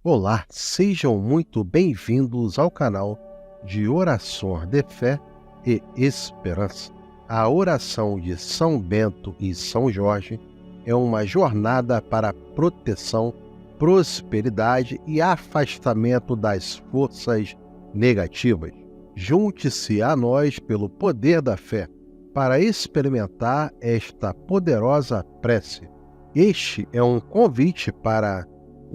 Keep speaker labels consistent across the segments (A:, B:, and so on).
A: Olá, sejam muito bem-vindos ao canal de oração de fé e esperança. A oração de São Bento e São Jorge é uma jornada para proteção, prosperidade e afastamento das forças negativas. Junte-se a nós pelo poder da fé para experimentar esta poderosa prece. Este é um convite para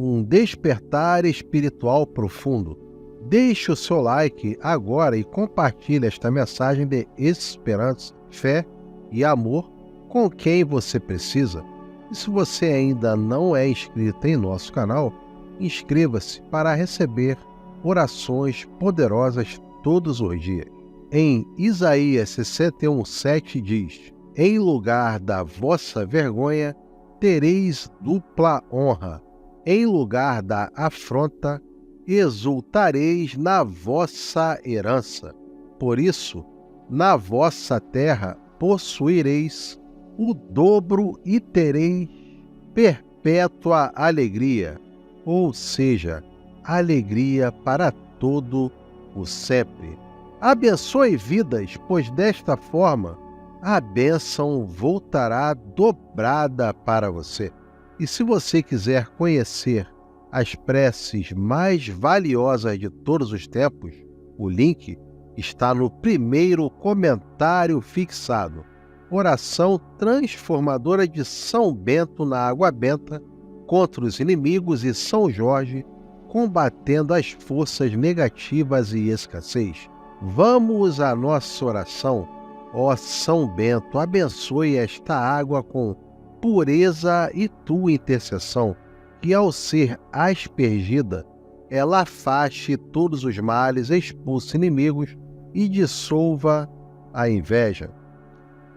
A: um despertar espiritual profundo. Deixe o seu like agora e compartilhe esta mensagem de esperança, fé e amor com quem você precisa. E se você ainda não é inscrito em nosso canal, inscreva-se para receber orações poderosas todos os dias. Em Isaías 61:7 diz: em lugar da vossa vergonha, tereis dupla honra. Em lugar da afronta, exultareis na vossa herança. Por isso, na vossa terra possuireis o dobro e tereis perpétua alegria, ou seja, alegria para todo o sempre. Abençoe vidas, pois desta forma a bênção voltará dobrada para você. E se você quiser conhecer as preces mais valiosas de todos os tempos, o link está no primeiro comentário fixado. Oração transformadora de São Bento na água benta contra os inimigos e São Jorge combatendo as forças negativas e escassez. Vamos à nossa oração. Ó São Bento, abençoe esta água com pureza e tua intercessão, que ao ser aspergida, ela afaste todos os males, expulse inimigos e dissolva a inveja.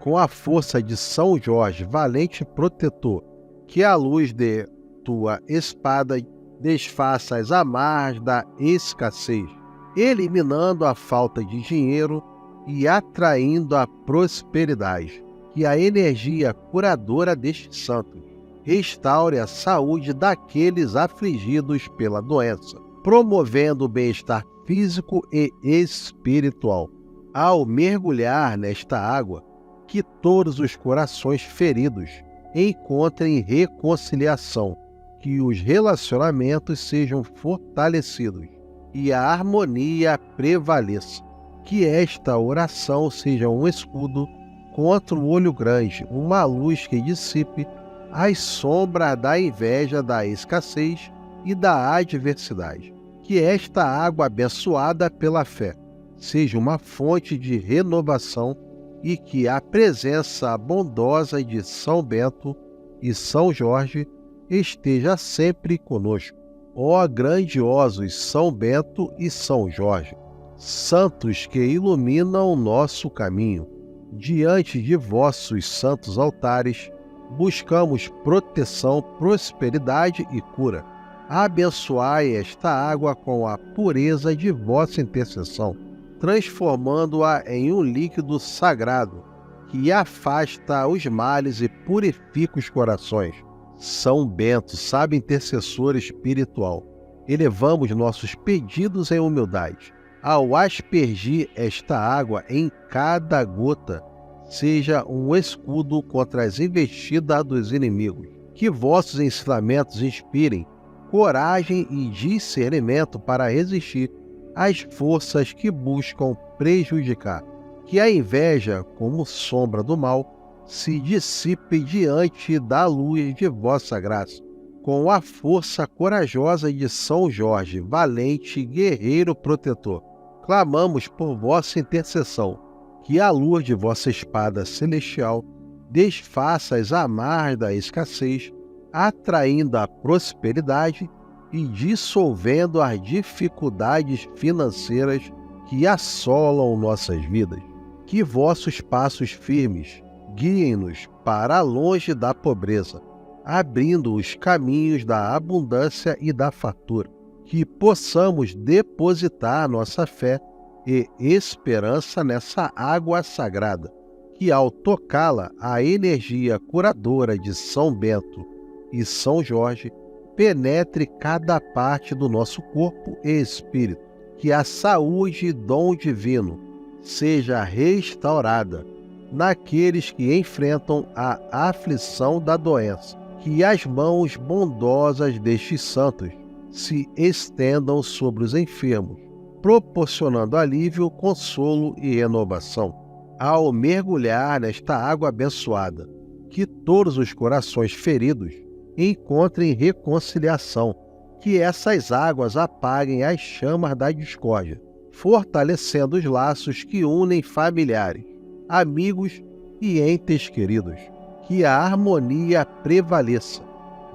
A: Com a força de São Jorge, valente protetor, que a luz de tua espada desfaça as amarras da escassez, eliminando a falta de dinheiro e atraindo a prosperidade. Que a energia curadora destes santos restaure a saúde daqueles afligidos pela doença, promovendo o bem-estar físico e espiritual. Ao mergulhar nesta água, que todos os corações feridos encontrem reconciliação, que os relacionamentos sejam fortalecidos e a harmonia prevaleça. Que esta oração seja um escudo contra o olho grande, uma luz que dissipe as sombras da inveja, da escassez e da adversidade. Que esta água abençoada pela fé seja uma fonte de renovação e que a presença bondosa de São Bento e São Jorge esteja sempre conosco. Ó grandiosos São Bento e São Jorge, santos que iluminam o nosso caminho, diante de vossos santos altares, buscamos proteção, prosperidade e cura. Abençoai esta água com a pureza de vossa intercessão, transformando-a em um líquido sagrado, que afasta os males e purifica os corações. São Bento, sábio intercessor espiritual, elevamos nossos pedidos em humildade. Ao aspergir esta água em cada gota, seja um escudo contra as investidas dos inimigos. Que vossos ensinamentos inspirem coragem e discernimento para resistir às forças que buscam prejudicar. Que a inveja, como sombra do mal, se dissipe diante da luz de vossa graça. Com a força corajosa de São Jorge, valente guerreiro protetor, clamamos por vossa intercessão, que a luz de vossa espada celestial desfaça as amarras da escassez, atraindo a prosperidade e dissolvendo as dificuldades financeiras que assolam nossas vidas. Que vossos passos firmes guiem-nos para longe da pobreza, abrindo os caminhos da abundância e da fartura. Que possamos depositar nossa fé e esperança nessa água sagrada, que ao tocá-la, a energia curadora de São Bento e São Jorge penetre cada parte do nosso corpo e espírito, que a saúde e dom divino seja restaurada naqueles que enfrentam a aflição da doença, que as mãos bondosas destes santos se estendam sobre os enfermos, proporcionando alívio, consolo e renovação. Ao mergulhar nesta água abençoada, que todos os corações feridos encontrem reconciliação, que essas águas apaguem as chamas da discórdia, fortalecendo os laços que unem familiares, amigos e entes queridos, que a harmonia prevaleça,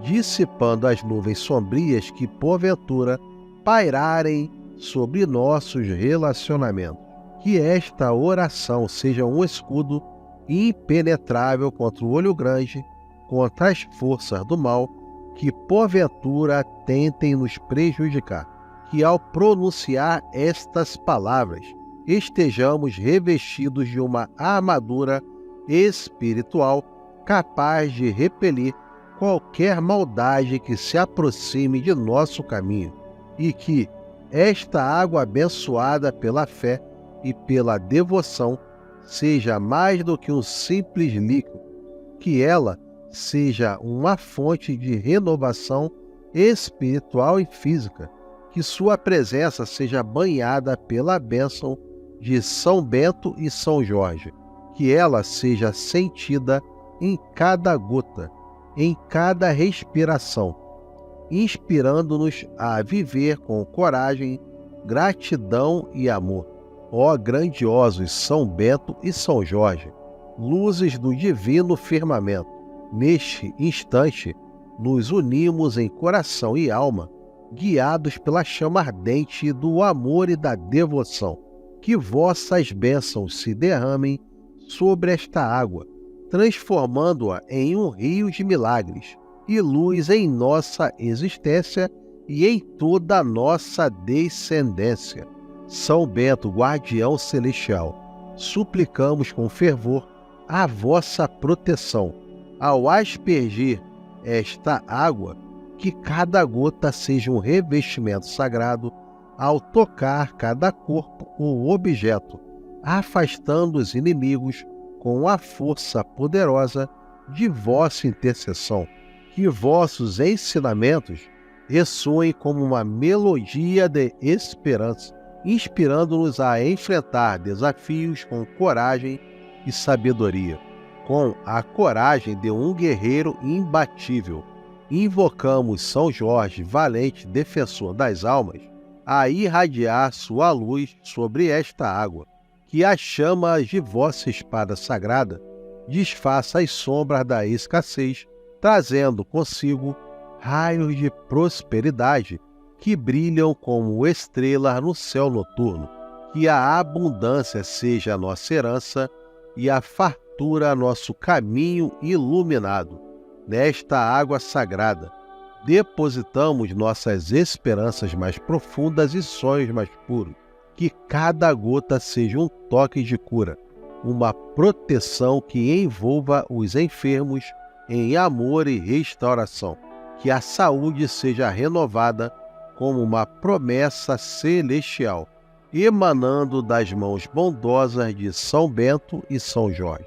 A: dissipando as nuvens sombrias que, porventura, pairarem sobre nossos relacionamentos. Que esta oração seja um escudo impenetrável contra o olho grande, contra as forças do mal que, porventura, tentem nos prejudicar. Que, ao pronunciar estas palavras, estejamos revestidos de uma armadura espiritual capaz de repelir qualquer maldade que se aproxime de nosso caminho, e que esta água abençoada pela fé e pela devoção seja mais do que um simples líquido, que ela seja uma fonte de renovação espiritual e física, que sua presença seja banhada pela bênção de São Bento e São Jorge, que ela seja sentida em cada gota, em cada respiração, inspirando-nos a viver com coragem, gratidão e amor. Ó grandiosos São Bento e São Jorge, luzes do divino firmamento, neste instante nos unimos em coração e alma, guiados pela chama ardente do amor e da devoção. Que vossas bênçãos se derramem sobre esta água, transformando-a em um rio de milagres e luz em nossa existência e em toda a nossa descendência. São Bento, guardião celestial, suplicamos com fervor a vossa proteção. Ao aspergir esta água, que cada gota seja um revestimento sagrado, ao tocar cada corpo ou objeto, afastando os inimigos com a força poderosa de vossa intercessão. Que vossos ensinamentos ressoem como uma melodia de esperança, inspirando-nos a enfrentar desafios com coragem e sabedoria. Com a coragem de um guerreiro imbatível, invocamos São Jorge, valente defensor das almas, a irradiar sua luz sobre esta água. Que a chama de vossa espada sagrada desfaça as sombras da escassez, trazendo consigo raios de prosperidade que brilham como estrelas no céu noturno. Que a abundância seja a nossa herança e a fartura nosso caminho iluminado. Nesta água sagrada, depositamos nossas esperanças mais profundas e sonhos mais puros. Que cada gota seja um toque de cura, uma proteção que envolva os enfermos em amor e restauração. Que a saúde seja renovada como uma promessa celestial, emanando das mãos bondosas de São Bento e São Jorge.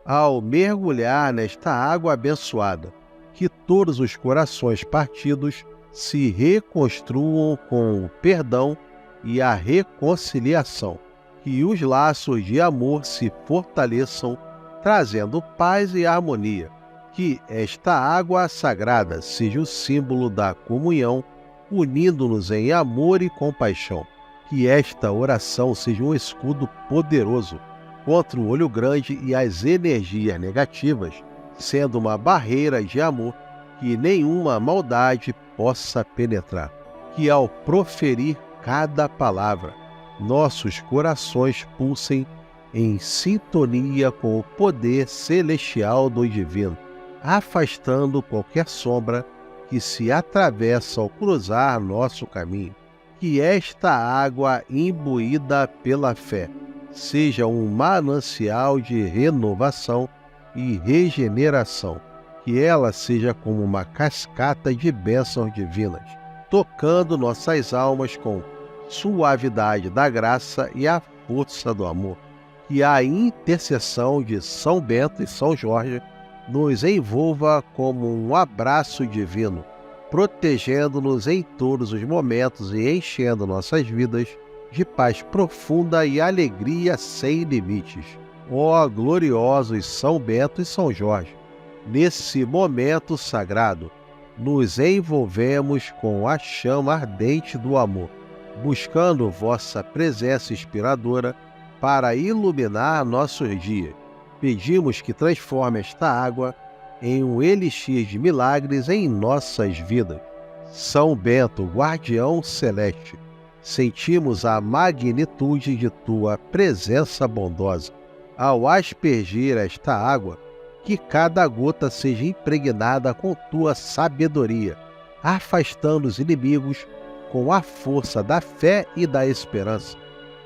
A: Ao mergulhar nesta água abençoada, que todos os corações partidos se reconstruam com o perdão e a reconciliação, que os laços de amor se fortaleçam, trazendo paz e harmonia. Que esta água sagrada seja o símbolo da comunhão, unindo-nos em amor e compaixão. Que esta oração seja um escudo poderoso contra o olho grande e as energias negativas, sendo uma barreira de amor que nenhuma maldade possa penetrar. Que ao proferir cada palavra, nossos corações pulsem em sintonia com o poder celestial do divino, afastando qualquer sombra que se atravessa ao cruzar nosso caminho. Que esta água imbuída pela fé seja um manancial de renovação e regeneração. que ela seja como uma cascata de bênçãos divinas, tocando nossas almas com suavidade da graça e a força do amor. Que a intercessão de São Bento e São Jorge nos envolva como um abraço divino, protegendo-nos em todos os momentos e enchendo nossas vidas de paz profunda e alegria sem limites. Ó gloriosos São Bento e São Jorge, nesse momento sagrado, nos envolvemos com a chama ardente do amor, buscando vossa presença inspiradora para iluminar nossos dias. Pedimos que transforme esta água em um elixir de milagres em nossas vidas. São Bento, guardião celeste, sentimos a magnitude de tua presença bondosa. Ao aspergir esta água, que cada gota seja impregnada com tua sabedoria, afastando os inimigos com a força da fé e da esperança.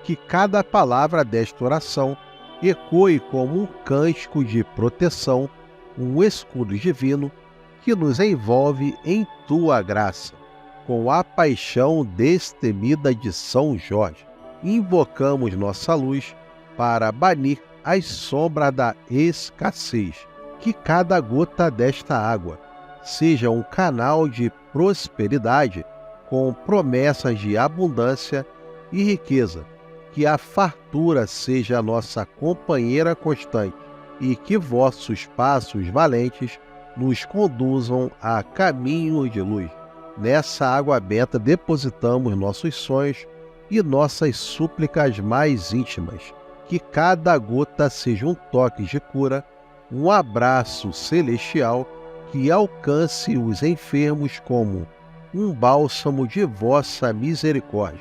A: Que cada palavra desta oração ecoe como um cântico de proteção, um escudo divino que nos envolve em tua graça. Com a paixão destemida de São Jorge, invocamos nossa luz para banir as sombras da escassez. Que cada gota desta água seja um canal de prosperidade com promessas de abundância e riqueza. Que a fartura seja a nossa companheira constante e que vossos passos valentes nos conduzam a caminho de luz. Nessa água benta depositamos nossos sonhos e nossas súplicas mais íntimas. Que cada gota seja um toque de cura, um abraço celestial que alcance os enfermos como um bálsamo de vossa misericórdia.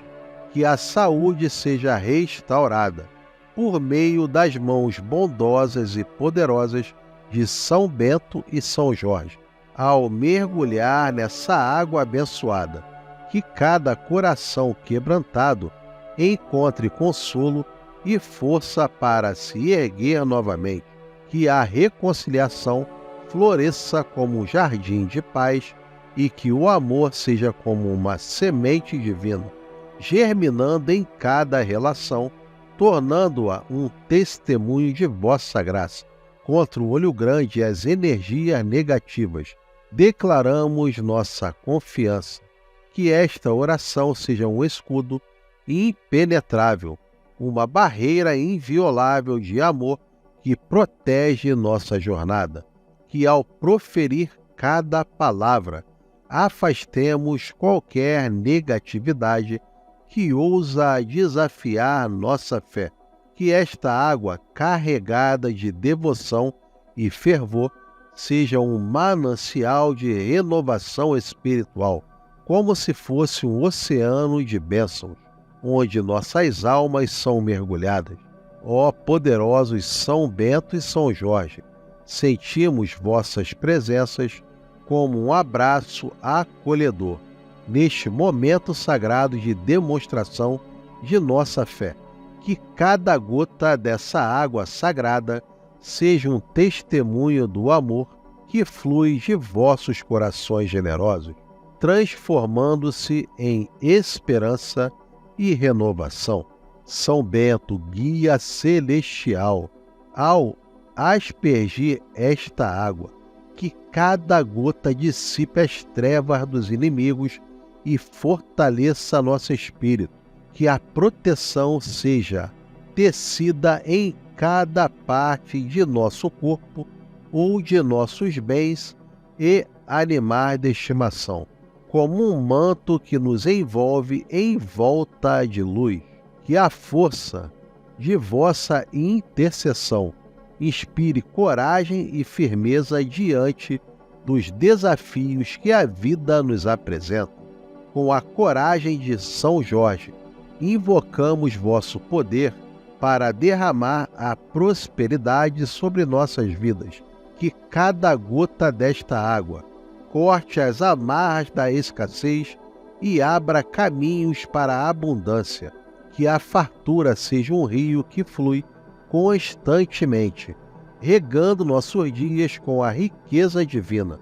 A: Que a saúde seja restaurada por meio das mãos bondosas e poderosas de São Bento e São Jorge. Ao mergulhar nessa água abençoada, que cada coração quebrantado encontre consolo e força para se erguer novamente. Que a reconciliação floresça como um jardim de paz e que o amor seja como uma semente divina, germinando em cada relação, tornando-a um testemunho de vossa graça. Contra o olho grande e as energias negativas, declaramos nossa confiança. Que esta oração seja um escudo impenetrável, uma barreira inviolável de amor que protege nossa jornada. Que ao proferir cada palavra, afastemos qualquer negatividade que ousa desafiar nossa fé. Que esta água carregada de devoção e fervor seja um manancial de renovação espiritual, como se fosse um oceano de bênçãos, onde nossas almas são mergulhadas. Ó poderosos São Bento e São Jorge, sentimos vossas presenças como um abraço acolhedor, neste momento sagrado de demonstração de nossa fé. Que cada gota dessa água sagrada seja um testemunho do amor que flui de vossos corações generosos, transformando-se em esperança e renovação. São Bento, guia celestial, ao aspergir esta água, que cada gota dissipe as trevas dos inimigos e fortaleça nosso espírito. Que a proteção seja tecida em cada parte de nosso corpo ou de nossos bens e animais de estimação, como um manto que nos envolve em volta de luz. Que a força de vossa intercessão inspire coragem e firmeza diante dos desafios que a vida nos apresenta. Com a coragem de São Jorge, invocamos vosso poder para derramar a prosperidade sobre nossas vidas. Que cada gota desta água corte as amarras da escassez e abra caminhos para a abundância. Que a fartura seja um rio que flui constantemente, regando nossos dias com a riqueza divina.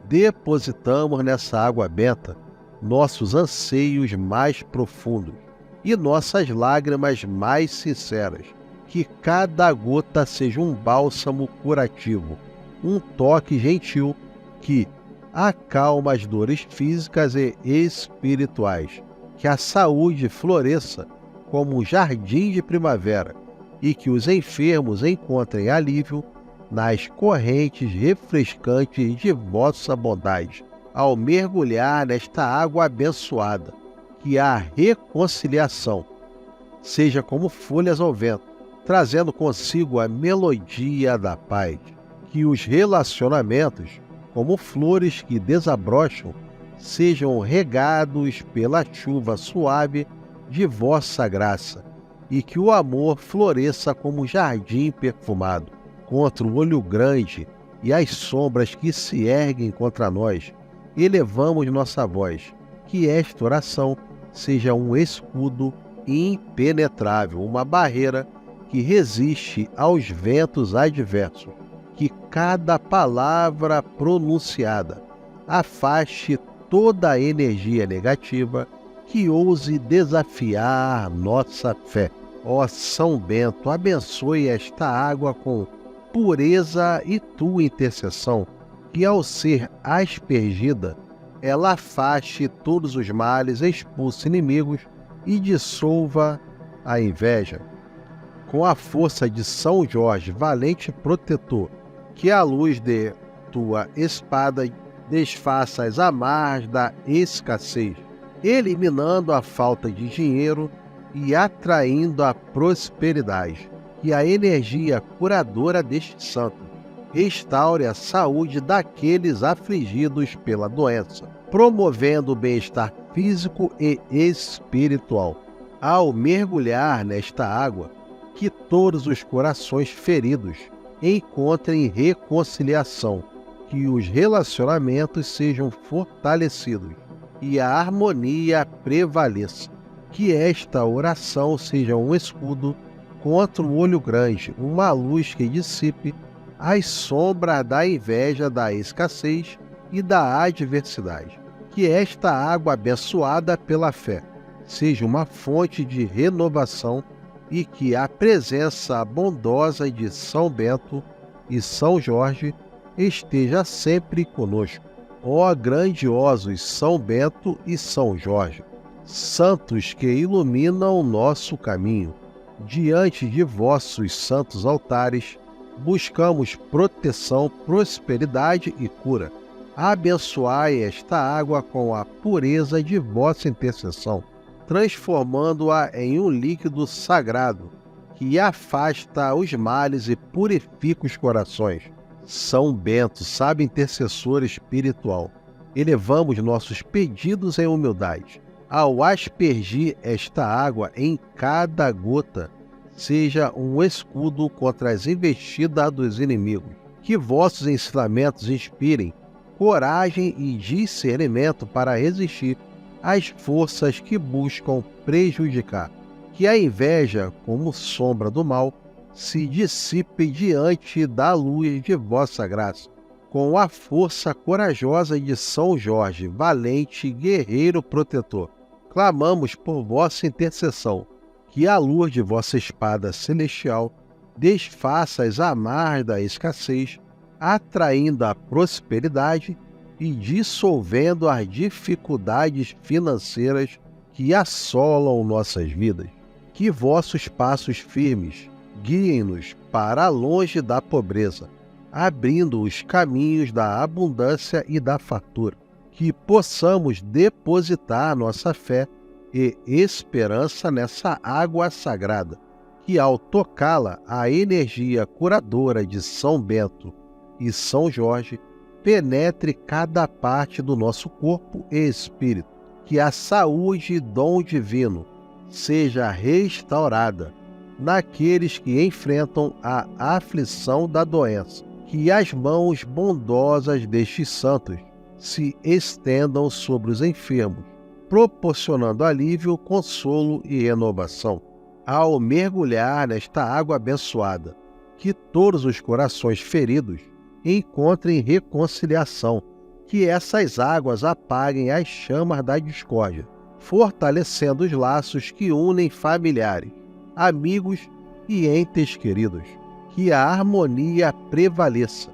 A: Depositamos nessa água benta nossos anseios mais profundos e nossas lágrimas mais sinceras. Que cada gota seja um bálsamo curativo, um toque gentil que acalma as dores físicas e espirituais. Que a saúde floresça como um jardim de primavera e que os enfermos encontrem alívio nas correntes refrescantes de vossa bondade. Ao mergulhar nesta água abençoada, que a reconciliação seja como folhas ao vento, trazendo consigo a melodia da paz. Que os relacionamentos, como flores que desabrocham, sejam regados pela chuva suave de vossa graça, e que o amor floresça como jardim perfumado. Contra o olho grande e as sombras que se erguem contra nós, elevamos nossa voz. Que esta oração seja um escudo impenetrável, uma barreira que resiste aos ventos adversos. Que cada palavra pronunciada afaste toda a energia negativa que ouse desafiar nossa fé. Ó São Bento, abençoe esta água com pureza e tua intercessão, que ao ser aspergida, ela afaste todos os males, expulse inimigos e dissolva a inveja. Com a força de São Jorge, valente protetor, que a luz de tua espada desfaça as amarras da escassez, eliminando a falta de dinheiro e atraindo a prosperidade. Que a energia curadora deste santo restaure a saúde daqueles afligidos pela doença, promovendo o bem-estar físico e espiritual. Ao mergulhar nesta água, que todos os corações feridos encontrem reconciliação, que os relacionamentos sejam fortalecidos e a harmonia prevaleça. Que esta oração seja um escudo contra o olho grande, uma luz que dissipe as sombras da inveja, da escassez e da adversidade. Que esta água abençoada pela fé seja uma fonte de renovação e que a presença bondosa de São Bento e São Jorge esteja sempre conosco. Ó grandiosos São Bento e São Jorge, santos que iluminam nosso caminho, diante de vossos santos altares, buscamos proteção, prosperidade e cura. Abençoai esta água com a pureza de vossa intercessão, transformando-a em um líquido sagrado, que afasta os males e purifica os corações. São Bento, sábio intercessor espiritual, elevamos nossos pedidos em humildade. Ao aspergir esta água em cada gota, seja um escudo contra as investidas dos inimigos. Que vossos ensinamentos inspirem coragem e discernimento para resistir às forças que buscam prejudicar. Que a inveja, como sombra do mal, se dissipe diante da luz de vossa graça. Com a força corajosa de São Jorge, valente guerreiro protetor, clamamos por vossa intercessão, que a luz de vossa espada celestial desfaça as amarras da escassez, atraindo a prosperidade e dissolvendo as dificuldades financeiras que assolam nossas vidas. Que vossos passos firmes guiem-nos para longe da pobreza, abrindo os caminhos da abundância e da fartura. Que possamos depositar nossa fé e esperança nessa água sagrada, que ao tocá-la, a energia curadora de São Bento e São Jorge penetre cada parte do nosso corpo e espírito. Que a saúde e dom divino seja restaurada naqueles que enfrentam a aflição da doença. Que as mãos bondosas destes santos se estendam sobre os enfermos, proporcionando alívio, consolo e renovação. Ao mergulhar nesta água abençoada, que todos os corações feridos encontrem reconciliação, que essas águas apaguem as chamas da discórdia, fortalecendo os laços que unem familiares, amigos e entes queridos. Que a harmonia prevaleça,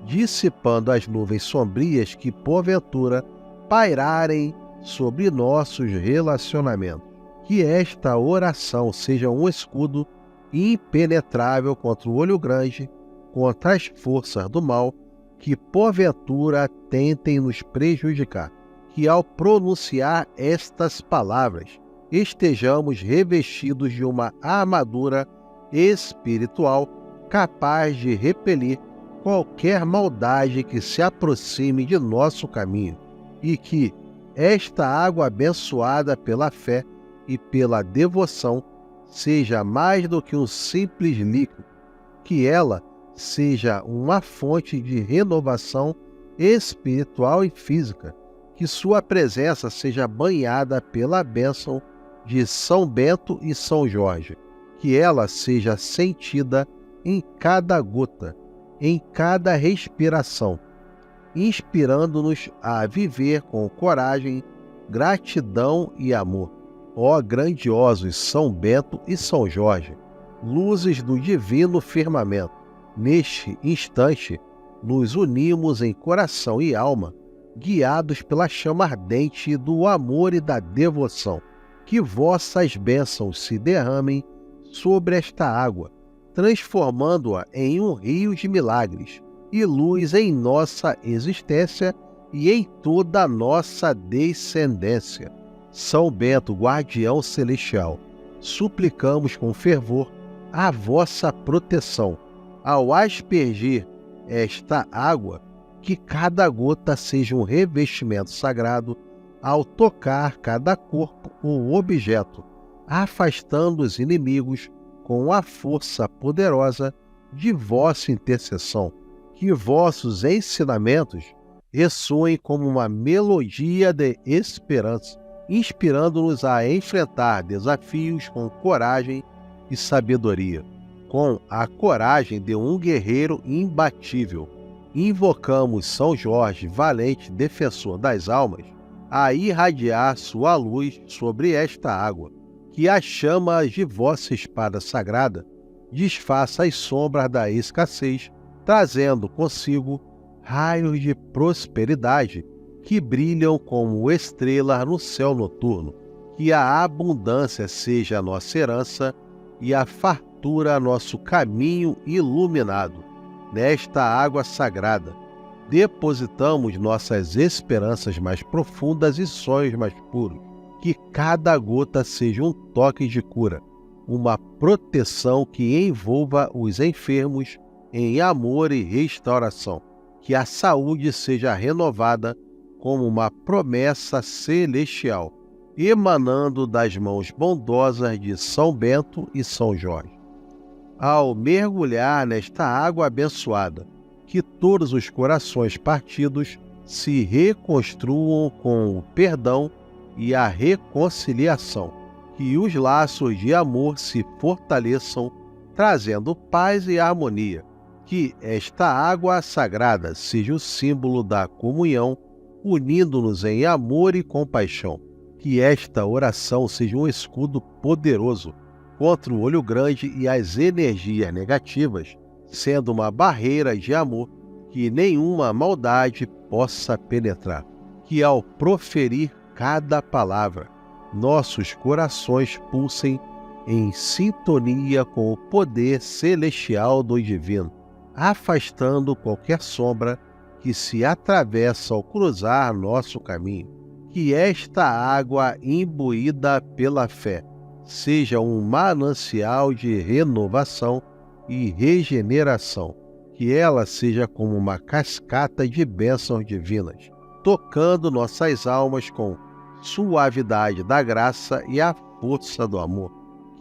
A: dissipando as nuvens sombrias que, porventura, pairarem sobre nossos relacionamentos. Que esta oração seja um escudo impenetrável contra o olho grande, contra as forças do mal que, porventura, tentem nos prejudicar. Que, ao pronunciar estas palavras, estejamos revestidos de uma armadura espiritual capaz de repelir qualquer maldade que se aproxime de nosso caminho, e que esta água abençoada pela fé e pela devoção seja mais do que um simples líquido, que ela seja uma fonte de renovação espiritual e física, que sua presença seja banhada pela bênção de São Bento e São Jorge, que ela seja sentida em cada gota, em cada respiração, inspirando-nos a viver com coragem, gratidão e amor. Ó grandiosos São Bento e São Jorge, luzes do divino firmamento, neste instante nos unimos em coração e alma, guiados pela chama ardente do amor e da devoção. Que vossas bênçãos se derramem sobre esta água, transformando-a em um rio de milagres e luz em nossa existência e em toda a nossa descendência. São Bento, guardião celestial, suplicamos com fervor a vossa proteção. Ao aspergir esta água, que cada gota seja um revestimento sagrado, ao tocar cada corpo ou objeto, afastando os inimigos com a força poderosa de vossa intercessão. Que vossos ensinamentos ressoem como uma melodia de esperança, inspirando-nos a enfrentar desafios com coragem e sabedoria. Com a coragem de um guerreiro imbatível, invocamos São Jorge, valente defensor das almas, a irradiar sua luz sobre esta água. Que a chama de vossa espada sagrada desfaça as sombras da escassez, trazendo consigo raios de prosperidade que brilham como estrelas no céu noturno. Que a abundância seja a nossa herança e a fartura nosso caminho iluminado. Nesta água sagrada, depositamos nossas esperanças mais profundas e sonhos mais puros. Que cada gota seja um toque de cura, uma proteção que envolva os enfermos em amor e restauração. Que a saúde seja renovada como uma promessa celestial, emanando das mãos bondosas de São Bento e São Jorge. Ao mergulhar nesta água abençoada, que todos os corações partidos se reconstruam com o perdão e a reconciliação. Que os laços de amor se fortaleçam, trazendo paz e harmonia. Que esta água sagrada seja o símbolo da comunhão, unindo-nos em amor e compaixão. Que esta oração seja um escudo poderoso contra o olho grande e as energias negativas, sendo uma barreira de amor que nenhuma maldade possa penetrar. Que ao proferir cada palavra, nossos corações pulsem em sintonia com o poder celestial do divino, afastando qualquer sombra que se atravessa ao cruzar nosso caminho. Que esta água imbuída pela fé seja um manancial de renovação e regeneração. Que ela seja como uma cascata de bênçãos divinas, tocando nossas almas com suavidade da graça e a força do amor.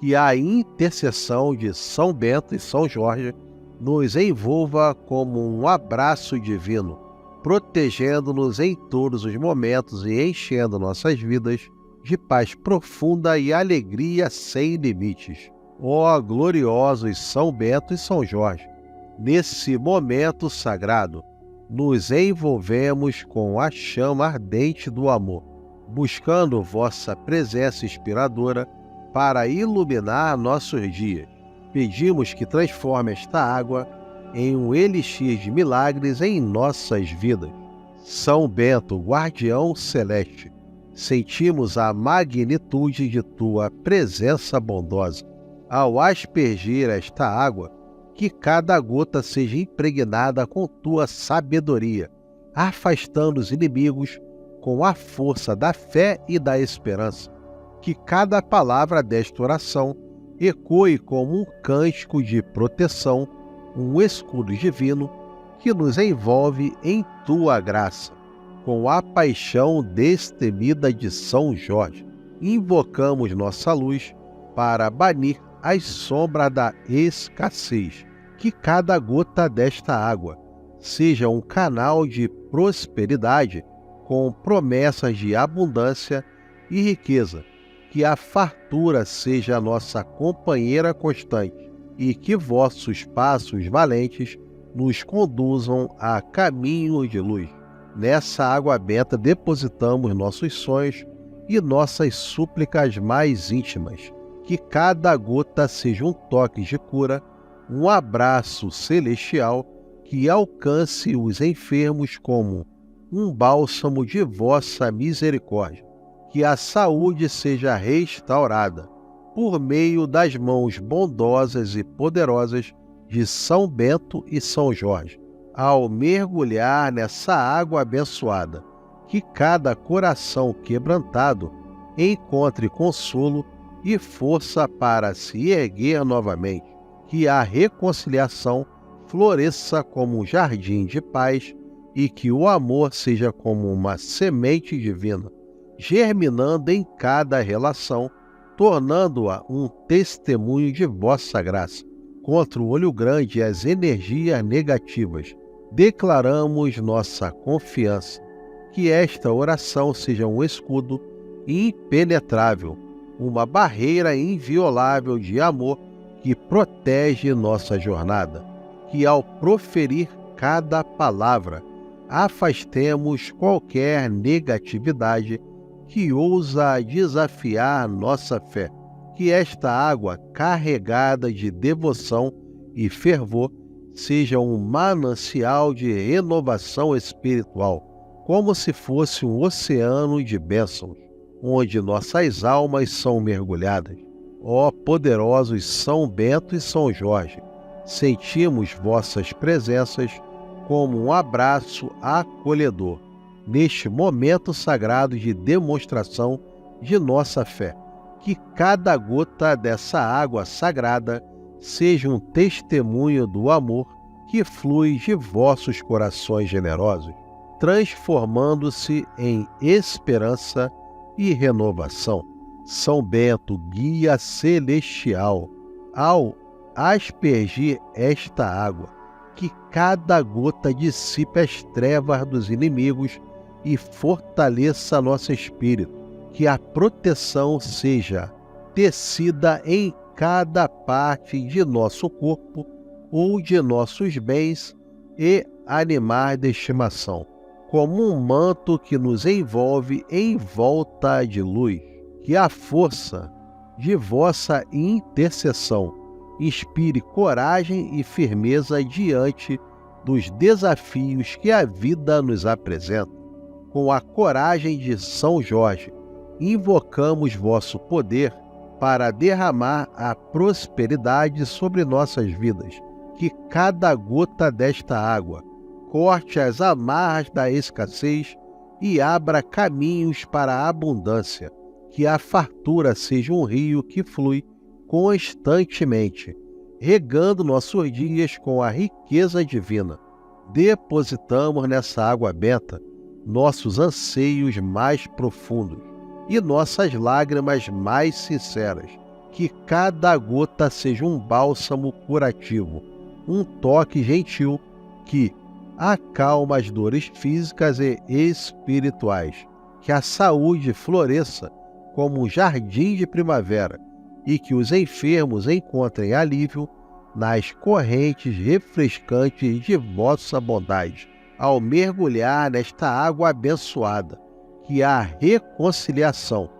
A: Que a intercessão de São Bento e São Jorge nos envolva como um abraço divino, protegendo-nos em todos os momentos e enchendo nossas vidas de paz profunda e alegria sem limites. Ó gloriosos São Bento e São Jorge, nesse momento sagrado, nos envolvemos com a chama ardente do amor, buscando vossa presença inspiradora para iluminar nossos dias. Pedimos que transforme esta água em um elixir de milagres em nossas vidas. São Bento, guardião celeste, sentimos a magnitude de tua presença bondosa. Ao aspergir esta água, que cada gota seja impregnada com tua sabedoria, afastando os inimigos com a força da fé e da esperança. Que cada palavra desta oração ecoe como um cântico de proteção, um escudo divino que nos envolve em tua graça. Com a paixão destemida de São Jorge, invocamos nossa luz para banir as sombras da escassez. Que cada gota desta água seja um canal de prosperidade com promessas de abundância e riqueza. Que a fartura seja a nossa companheira constante e que vossos passos valentes nos conduzam a caminho de luz. Nessa água benta depositamos nossos sonhos e nossas súplicas mais íntimas. Que cada gota seja um toque de cura, um abraço celestial que alcance os enfermos como um bálsamo de vossa misericórdia. Que a saúde seja restaurada por meio das mãos bondosas e poderosas de São Bento e São Jorge. Ao mergulhar nessa água abençoada, que cada coração quebrantado encontre consolo e força para se erguer novamente. Que a reconciliação floresça como um jardim de paz e que o amor seja como uma semente divina, germinando em cada relação, tornando-a um testemunho de vossa graça. Contra o olho grande e as energias negativas, declaramos nossa confiança. Que esta oração seja um escudo impenetrável, uma barreira inviolável de amor que protege nossa jornada. Que ao proferir cada palavra, afastemos qualquer negatividade que ousa desafiar nossa fé. Que esta água carregada de devoção e fervor seja um manancial de renovação espiritual, como se fosse um oceano de bênçãos, onde nossas almas são mergulhadas. Ó poderosos São Bento e São Jorge, sentimos vossas presenças como um abraço acolhedor, neste momento sagrado de demonstração de nossa fé. Que cada gota dessa água sagrada seja um testemunho do amor que flui de vossos corações generosos, transformando-se em esperança e renovação. São Bento, guia celestial, ao aspergir esta água, que cada gota dissipe as trevas dos inimigos e fortaleça nosso espírito. Que a proteção seja tecida em cada parte de nosso corpo ou de nossos bens e animais de estimação, como um manto que nos envolve em volta de luz. Que a força de vossa intercessão inspire coragem e firmeza diante dos desafios que a vida nos apresenta. Com a coragem de São Jorge, invocamos vosso poder para derramar a prosperidade sobre nossas vidas. Que cada gota desta água corte as amarras da escassez e abra caminhos para a abundância. Que a fartura seja um rio que flui constantemente, regando nossos dias com a riqueza divina. Depositamos nessa água benta nossos anseios mais profundos e nossas lágrimas mais sinceras. Que cada gota seja um bálsamo curativo, um toque gentil que acalma as dores físicas e espirituais. Que a saúde floresça como um jardim de primavera e que os enfermos encontrem alívio nas correntes refrescantes de vossa bondade. Ao mergulhar nesta água abençoada, que a reconciliação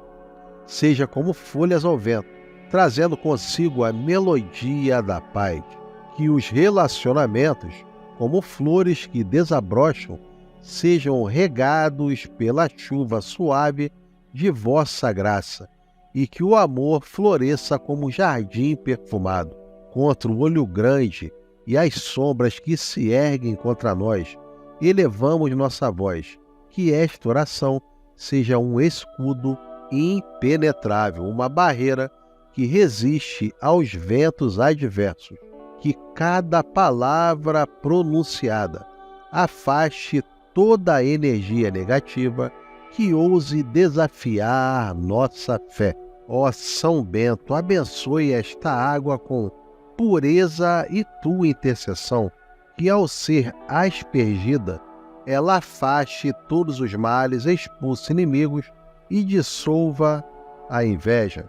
A: seja como folhas ao vento, trazendo consigo a melodia da paz. Que os relacionamentos, como flores que desabrocham, sejam regados pela chuva suave de vossa graça, e que o amor floresça como jardim perfumado. Contra o olho grande e as sombras que se erguem contra nós, elevamos nossa voz. Que esta oração seja um escudo impenetrável, uma barreira que resiste aos ventos adversos. Que cada palavra pronunciada afaste toda a energia negativa que ouse desafiar nossa fé. Ó São Bento, abençoe esta água com pureza e tua intercessão, que ao ser aspergida, ela afaste todos os males, expulse inimigos e dissolva a inveja.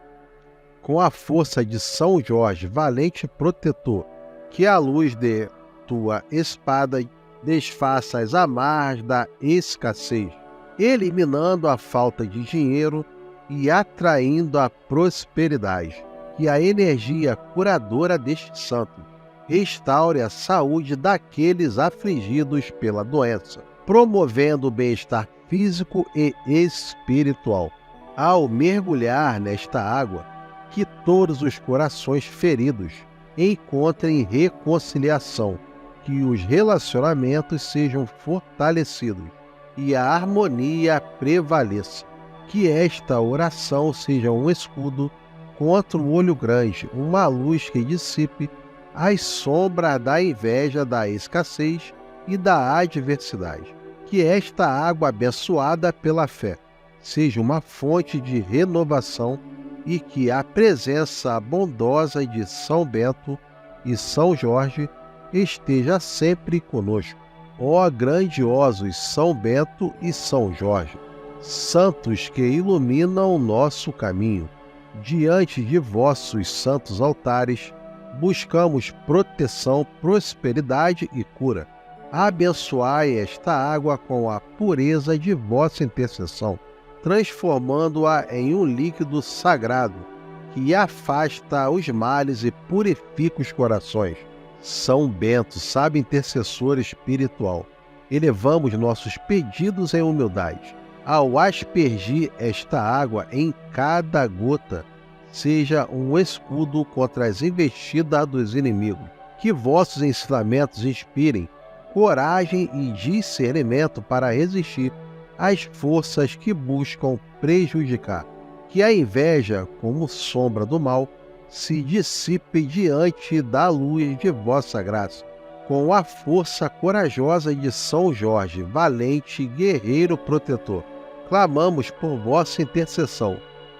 A: Com a força de São Jorge, valente protetor, que a luz de tua espada desfaça as amarras da escassez, eliminando a falta de dinheiro e atraindo a prosperidade. Que a energia curadora deste santo restaure a saúde daqueles afligidos pela doença, promovendo o bem-estar físico e espiritual. Ao mergulhar nesta água, que todos os corações feridos encontrem reconciliação, que os relacionamentos sejam fortalecidos e a harmonia prevaleça. Que esta oração seja um escudo contra o olho grande, uma luz que dissipe as sombras da inveja, da escassez e da adversidade. Que esta água abençoada pela fé seja uma fonte de renovação e que a presença bondosa de São Bento e São Jorge esteja sempre conosco. Ó grandiosos São Bento e São Jorge, santos que iluminam o nosso caminho, diante de vossos santos altares, buscamos proteção, prosperidade e cura. Abençoai esta água com a pureza de vossa intercessão, transformando-a em um líquido sagrado que afasta os males e purifica os corações. São Bento, sábio intercessor espiritual, elevamos nossos pedidos em humildade. Ao aspergir esta água em cada gota, seja um escudo contra as investidas dos inimigos. Que vossos ensinamentos inspirem coragem e discernimento para resistir às forças que buscam prejudicar. Que a inveja, como sombra do mal, se dissipe diante da luz de vossa graça. Com a força corajosa de São Jorge, valente guerreiro protetor, clamamos por vossa intercessão,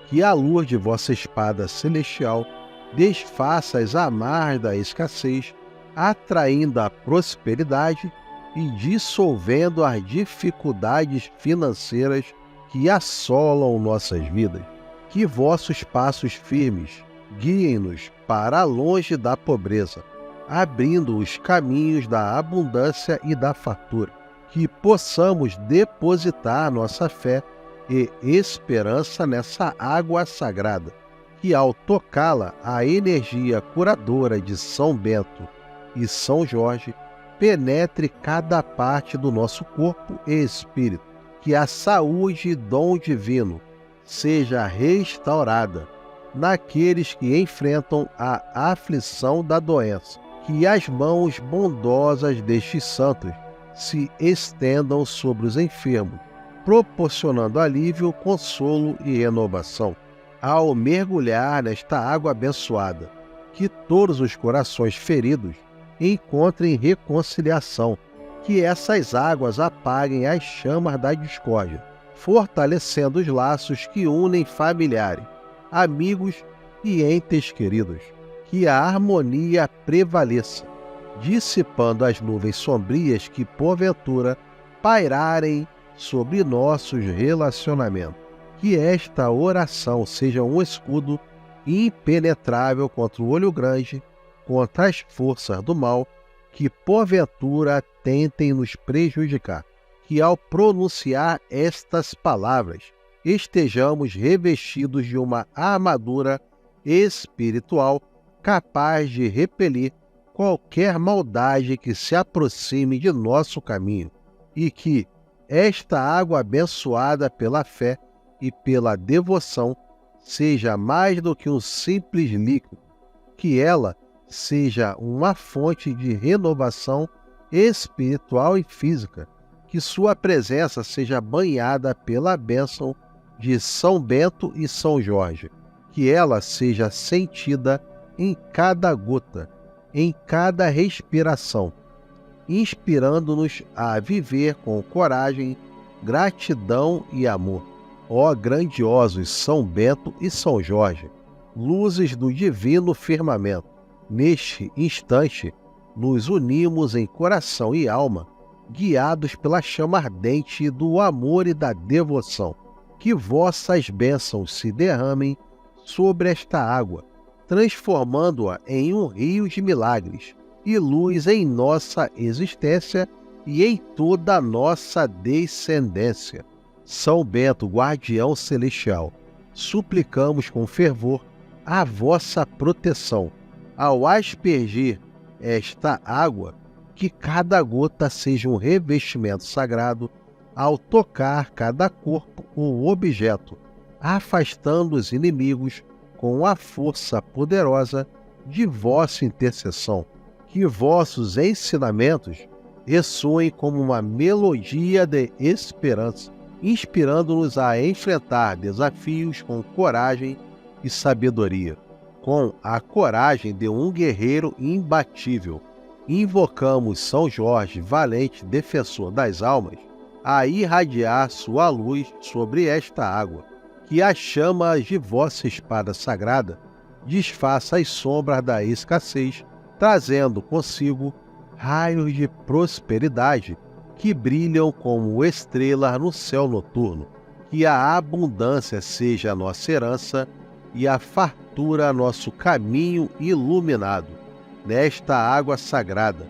A: que a luz de vossa espada celestial desfaça as amarras da escassez, atraindo a prosperidade e dissolvendo as dificuldades financeiras que assolam nossas vidas. Que vossos passos firmes guiem-nos para longe da pobreza, abrindo os caminhos da abundância e da fartura. Que possamos depositar nossa fé e esperança nessa água sagrada, que ao tocá-la, a energia curadora de São Bento e São Jorge penetre cada parte do nosso corpo e espírito. Que a saúde e dom divino seja restaurada naqueles que enfrentam a aflição da doença. Que as mãos bondosas destes santos se estendam sobre os enfermos, proporcionando alívio, consolo e renovação. Ao mergulhar nesta água abençoada, que todos os corações feridos encontrem reconciliação. Que essas águas apaguem as chamas da discórdia, fortalecendo os laços que unem familiares, amigos e entes queridos. Que a harmonia prevaleça, dissipando as nuvens sombrias que, porventura, pairarem sobre nossos relacionamentos. Que esta oração seja um escudo impenetrável contra o olho grande, contra as forças do mal, que porventura tentem nos prejudicar. Que ao pronunciar estas palavras, estejamos revestidos de uma armadura espiritual capaz de repelir qualquer maldade que se aproxime de nosso caminho, e que esta água abençoada pela fé e pela devoção seja mais do que um simples líquido, que ela seja uma fonte de renovação espiritual e física, que sua presença seja banhada pela bênção de São Bento e São Jorge, que ela seja sentida em cada gota, em cada respiração, inspirando-nos a viver com coragem, gratidão e amor. Ó grandiosos São Bento e São Jorge, luzes do divino firmamento, neste instante nos unimos em coração e alma, guiados pela chama ardente do amor e da devoção. Que vossas bênçãos se derramem sobre esta água, transformando-a em um rio de milagres e luz em nossa existência e em toda a nossa descendência. São Bento, guardião celestial, suplicamos com fervor a vossa proteção. Ao aspergir esta água, que cada gota seja um revestimento sagrado, ao tocar cada corpo ou objeto, afastando os inimigos com a força poderosa de vossa intercessão. Que vossos ensinamentos ressoem como uma melodia de esperança, inspirando-nos a enfrentar desafios com coragem e sabedoria, com a coragem de um guerreiro imbatível. Invocamos São Jorge, valente defensor das almas, a irradiar sua luz sobre esta água, que a chama de vossa espada sagrada desfaça as sombras da escassez, trazendo consigo raios de prosperidade que brilham como estrelas no céu noturno. Que a abundância seja a nossa herança e a fartura nosso caminho iluminado. Nesta água sagrada,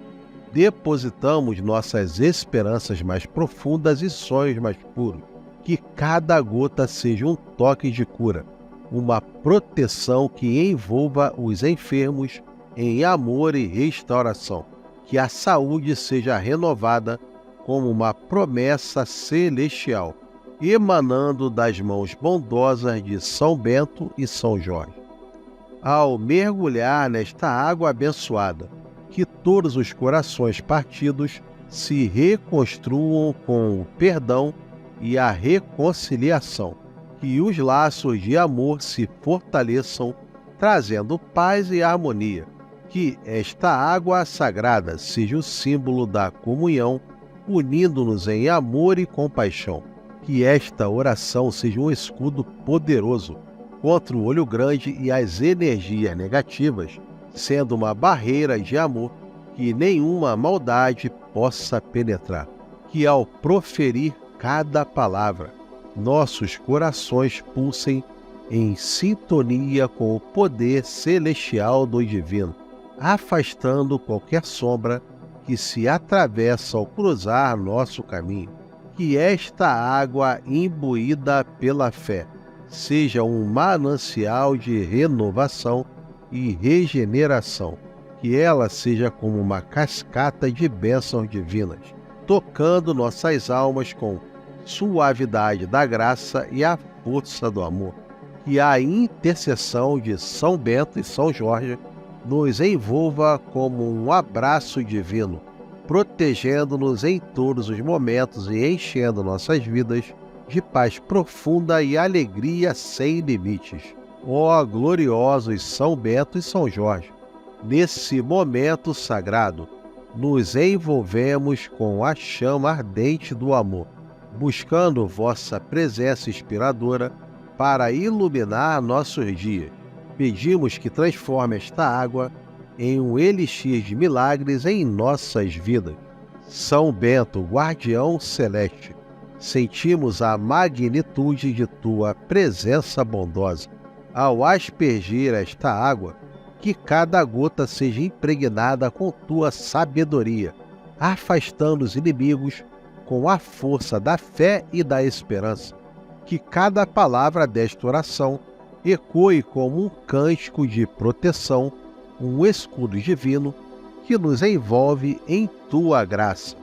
A: depositamos nossas esperanças mais profundas e sonhos mais puros. Que cada gota seja um toque de cura, uma proteção que envolva os enfermos em amor e restauração. Que a saúde seja renovada como uma promessa celestial, emanando das mãos bondosas de São Bento e São Jorge. Ao mergulhar nesta água abençoada, que todos os corações partidos se reconstruam com o perdão e a reconciliação, que os laços de amor se fortaleçam, trazendo paz e harmonia. Que esta água sagrada seja o símbolo da comunhão, unindo-nos em amor e compaixão. Que esta oração seja um escudo poderoso contra o olho grande e as energias negativas, sendo uma barreira de amor que nenhuma maldade possa penetrar. Que ao proferir cada palavra, nossos corações pulsem em sintonia com o poder celestial do divino, afastando qualquer sombra que se atravessa ao cruzar nosso caminho. Que esta água imbuída pela fé seja um manancial de renovação e regeneração. Que ela seja como uma cascata de bênçãos divinas, tocando nossas almas com suavidade da graça e a força do amor. Que a intercessão de São Bento e São Jorge nos envolva como um abraço divino, protegendo-nos em todos os momentos e enchendo nossas vidas de paz profunda e alegria sem limites. Ó gloriosos São Bento e São Jorge, nesse momento sagrado, nos envolvemos com a chama ardente do amor, buscando vossa presença inspiradora para iluminar nossos dias. Pedimos que transforme esta água em um elixir de milagres em nossas vidas. São Bento, guardião celeste, sentimos a magnitude de tua presença bondosa. Ao aspergir esta água, que cada gota seja impregnada com tua sabedoria, afastando os inimigos com a força da fé e da esperança. Que cada palavra desta oração ecoe como um cântico de proteção, um escudo divino que nos envolve em tua graça.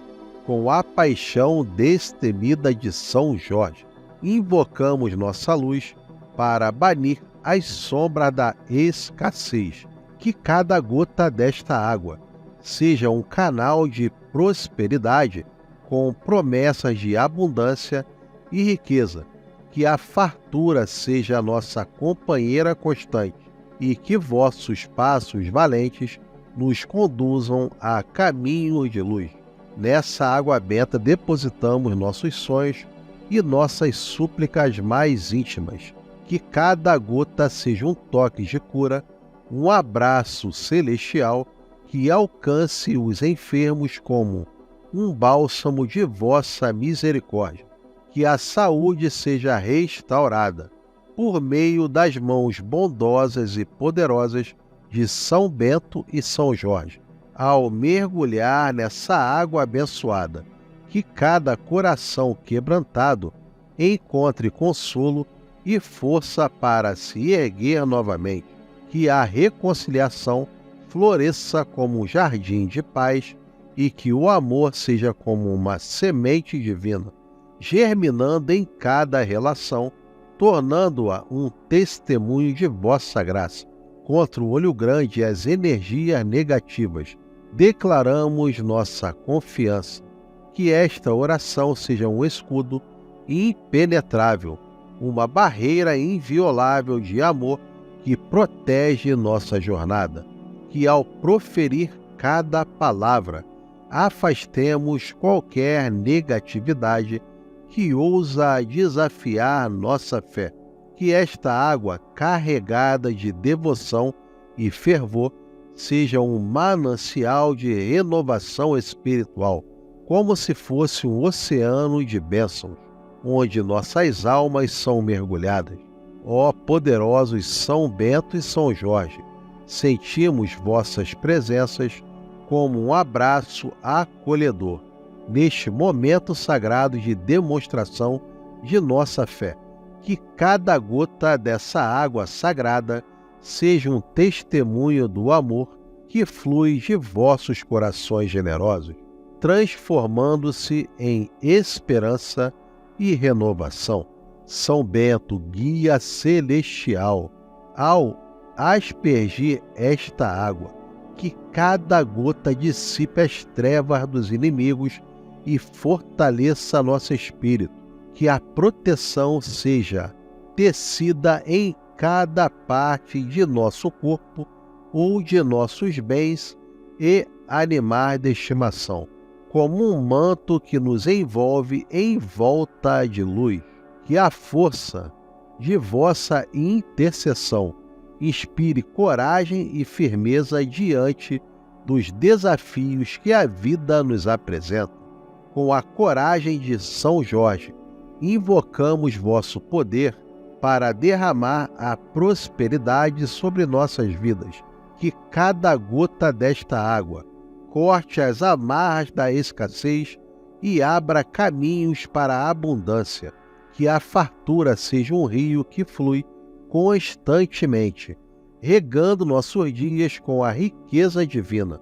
A: Com a paixão destemida de São Jorge, invocamos nossa luz para banir as sombras da escassez. Que cada gota desta água seja um canal de prosperidade com promessas de abundância e riqueza. Que a fartura seja a nossa companheira constante e que vossos passos valentes nos conduzam a caminho de luz. Nessa água benta depositamos nossos sonhos e nossas súplicas mais íntimas. Que cada gota seja um toque de cura, um abraço celestial que alcance os enfermos como um bálsamo de vossa misericórdia. Que a saúde seja restaurada por meio das mãos bondosas e poderosas de São Bento e São Jorge. Ao mergulhar nessa água abençoada, que cada coração quebrantado encontre consolo e força para se erguer novamente. Que a reconciliação floresça como um jardim de paz e que o amor seja como uma semente divina, germinando em cada relação, tornando-a um testemunho de vossa graça. Contra o olho grande e as energias negativas, declaramos nossa confiança. Que esta oração seja um escudo impenetrável, uma barreira inviolável de amor que protege nossa jornada. Que ao proferir cada palavra, afastemos qualquer negatividade que ousa desafiar nossa fé. Que esta água carregada de devoção e fervor seja um manancial de renovação espiritual, como se fosse um oceano de bênçãos, onde nossas almas são mergulhadas. Ó poderosos São Bento e São Jorge, sentimos vossas presenças como um abraço acolhedor, neste momento sagrado de demonstração de nossa fé. Que cada gota dessa água sagrada seja um testemunho do amor que flui de vossos corações generosos, transformando-se em esperança e renovação. São Bento, guia celestial, ao aspergir esta água, que cada gota dissipe as trevas dos inimigos e fortaleça nosso espírito. Que a proteção seja tecida em cada parte de nosso corpo ou de nossos bens e animais de estimação, como um manto que nos envolve em volta de luz. Que a força de vossa intercessão inspire coragem e firmeza diante dos desafios que a vida nos apresenta. Com a coragem de São Jorge, invocamos vosso poder para derramar a prosperidade sobre nossas vidas. Que cada gota desta água corte as amarras da escassez e abra caminhos para a abundância. Que a fartura seja um rio que flui constantemente, regando nossos dias com a riqueza divina.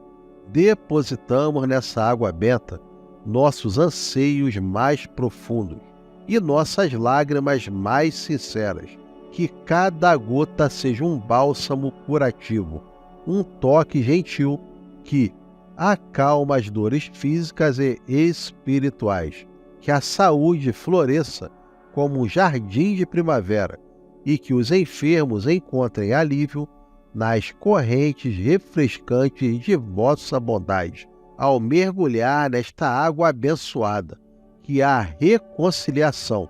A: Depositamos nessa água benta nossos anseios mais profundos e nossas lágrimas mais sinceras. Que cada gota seja um bálsamo curativo, um toque gentil que acalma as dores físicas e espirituais. Que a saúde floresça como um jardim de primavera e que os enfermos encontrem alívio nas correntes refrescantes de vossa bondade. Ao mergulhar nesta água abençoada, que a reconciliação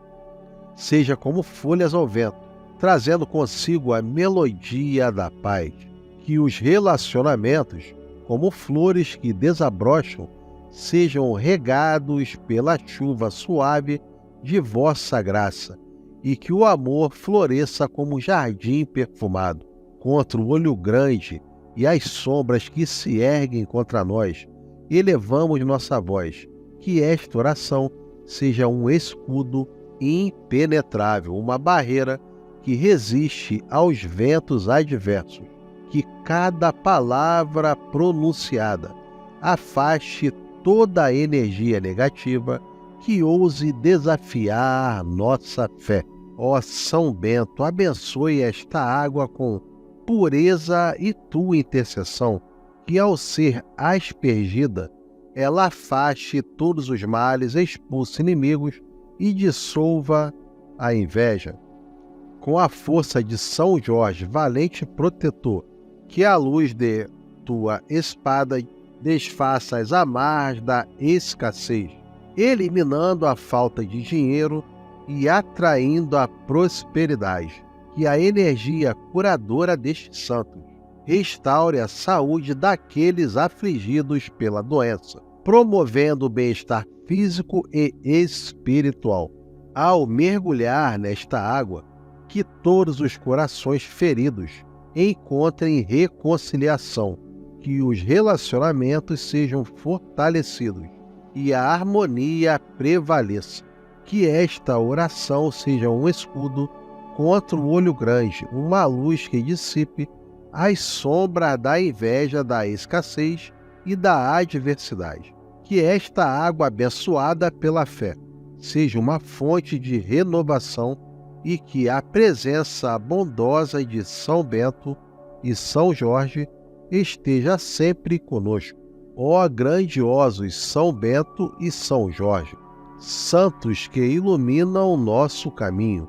A: seja como folhas ao vento, trazendo consigo a melodia da paz. Que os relacionamentos, como flores que desabrocham, sejam regados pela chuva suave de vossa graça e que o amor floresça como um jardim perfumado contra o olho grande e as sombras que se erguem contra nós. Elevamos nossa voz, que esta oração seja um escudo impenetrável, uma barreira que resiste aos ventos adversos, que cada palavra pronunciada afaste toda a energia negativa que ouse desafiar nossa fé. Ó São Bento, abençoe esta água com pureza e tua intercessão, que ao ser aspergida, ela afaste todos os males, expulse inimigos e dissolva a inveja. Com a força de São Jorge, valente protetor, que a luz de tua espada desfaça as amarras da escassez, eliminando a falta de dinheiro e atraindo a prosperidade. Que a energia curadora destes santos restaure a saúde daqueles afligidos pela doença, promovendo o bem-estar físico e espiritual. Ao mergulhar nesta água, que todos os corações feridos encontrem reconciliação, que os relacionamentos sejam fortalecidos e a harmonia prevaleça. Que esta oração seja um escudo contra o olho grande, uma luz que dissipe as sombras da inveja, da escassez e da adversidade. Que esta água abençoada pela fé seja uma fonte de renovação e que a presença bondosa de São Bento e São Jorge esteja sempre conosco. Ó grandiosos São Bento e São Jorge, santos que iluminam o nosso caminho,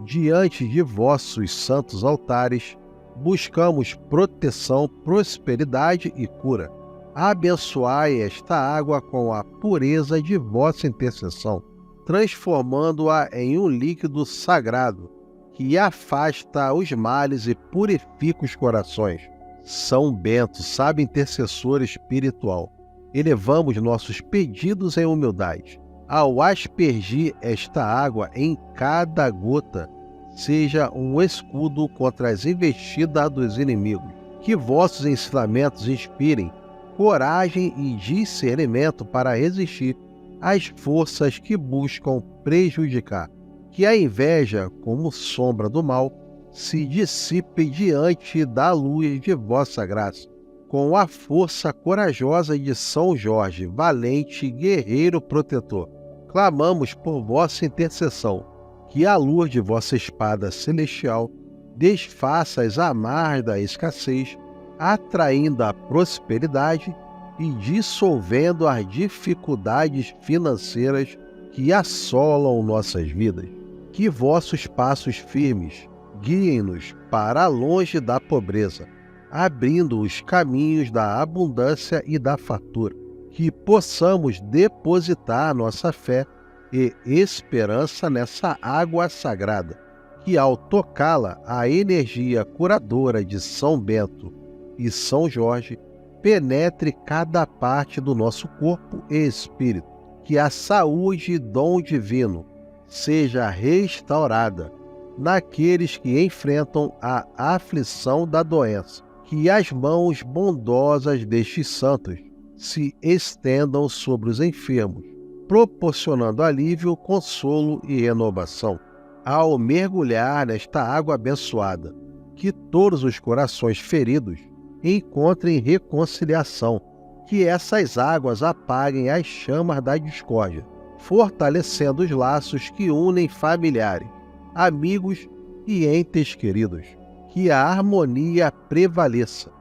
A: diante de vossos santos altares, buscamos proteção, prosperidade e cura. Abençoai esta água com a pureza de vossa intercessão, transformando-a em um líquido sagrado, que afasta os males e purifica os corações. São Bento, sábio intercessor espiritual, elevamos nossos pedidos em humildade. Ao aspergir esta água em cada gota, seja um escudo contra as investidas dos inimigos. Que vossos ensinamentos inspirem coragem e discernimento para resistir às forças que buscam prejudicar. Que a inveja, como sombra do mal, se dissipe diante da luz de vossa graça. Com a força corajosa de São Jorge, valente guerreiro protetor, clamamos por vossa intercessão, que a luz de vossa espada celestial desfaça as amarras da escassez, atraindo a prosperidade e dissolvendo as dificuldades financeiras que assolam nossas vidas. Que vossos passos firmes guiem-nos para longe da pobreza, abrindo os caminhos da abundância e da fartura. Que possamos depositar nossa fé e esperança nessa água sagrada, que ao tocá-la, a energia curadora de São Bento e São Jorge penetre cada parte do nosso corpo e espírito. Que a saúde e dom divino seja restaurada naqueles que enfrentam a aflição da doença. Que as mãos bondosas destes santos se estendam sobre os enfermos, proporcionando alívio, consolo e renovação. Ao mergulhar nesta água abençoada, que todos os corações feridos encontrem reconciliação, que essas águas apaguem as chamas da discórdia, fortalecendo os laços que unem familiares, amigos e entes queridos. Que a harmonia prevaleça,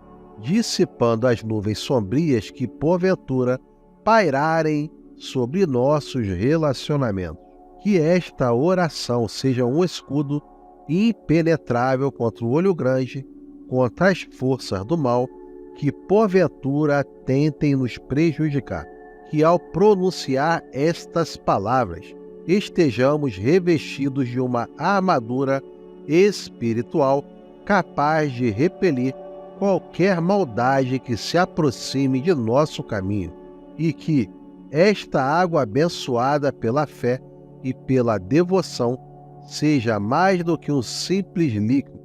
A: dissipando as nuvens sombrias que, porventura, pairarem sobre nossos relacionamentos. Que esta oração seja um escudo impenetrável contra o olho grande, contra as forças do mal que, porventura, tentem nos prejudicar. Que ao pronunciar estas palavras, estejamos revestidos de uma armadura espiritual capaz de repelir qualquer maldade que se aproxime de nosso caminho, e que esta água abençoada pela fé e pela devoção seja mais do que um simples líquido,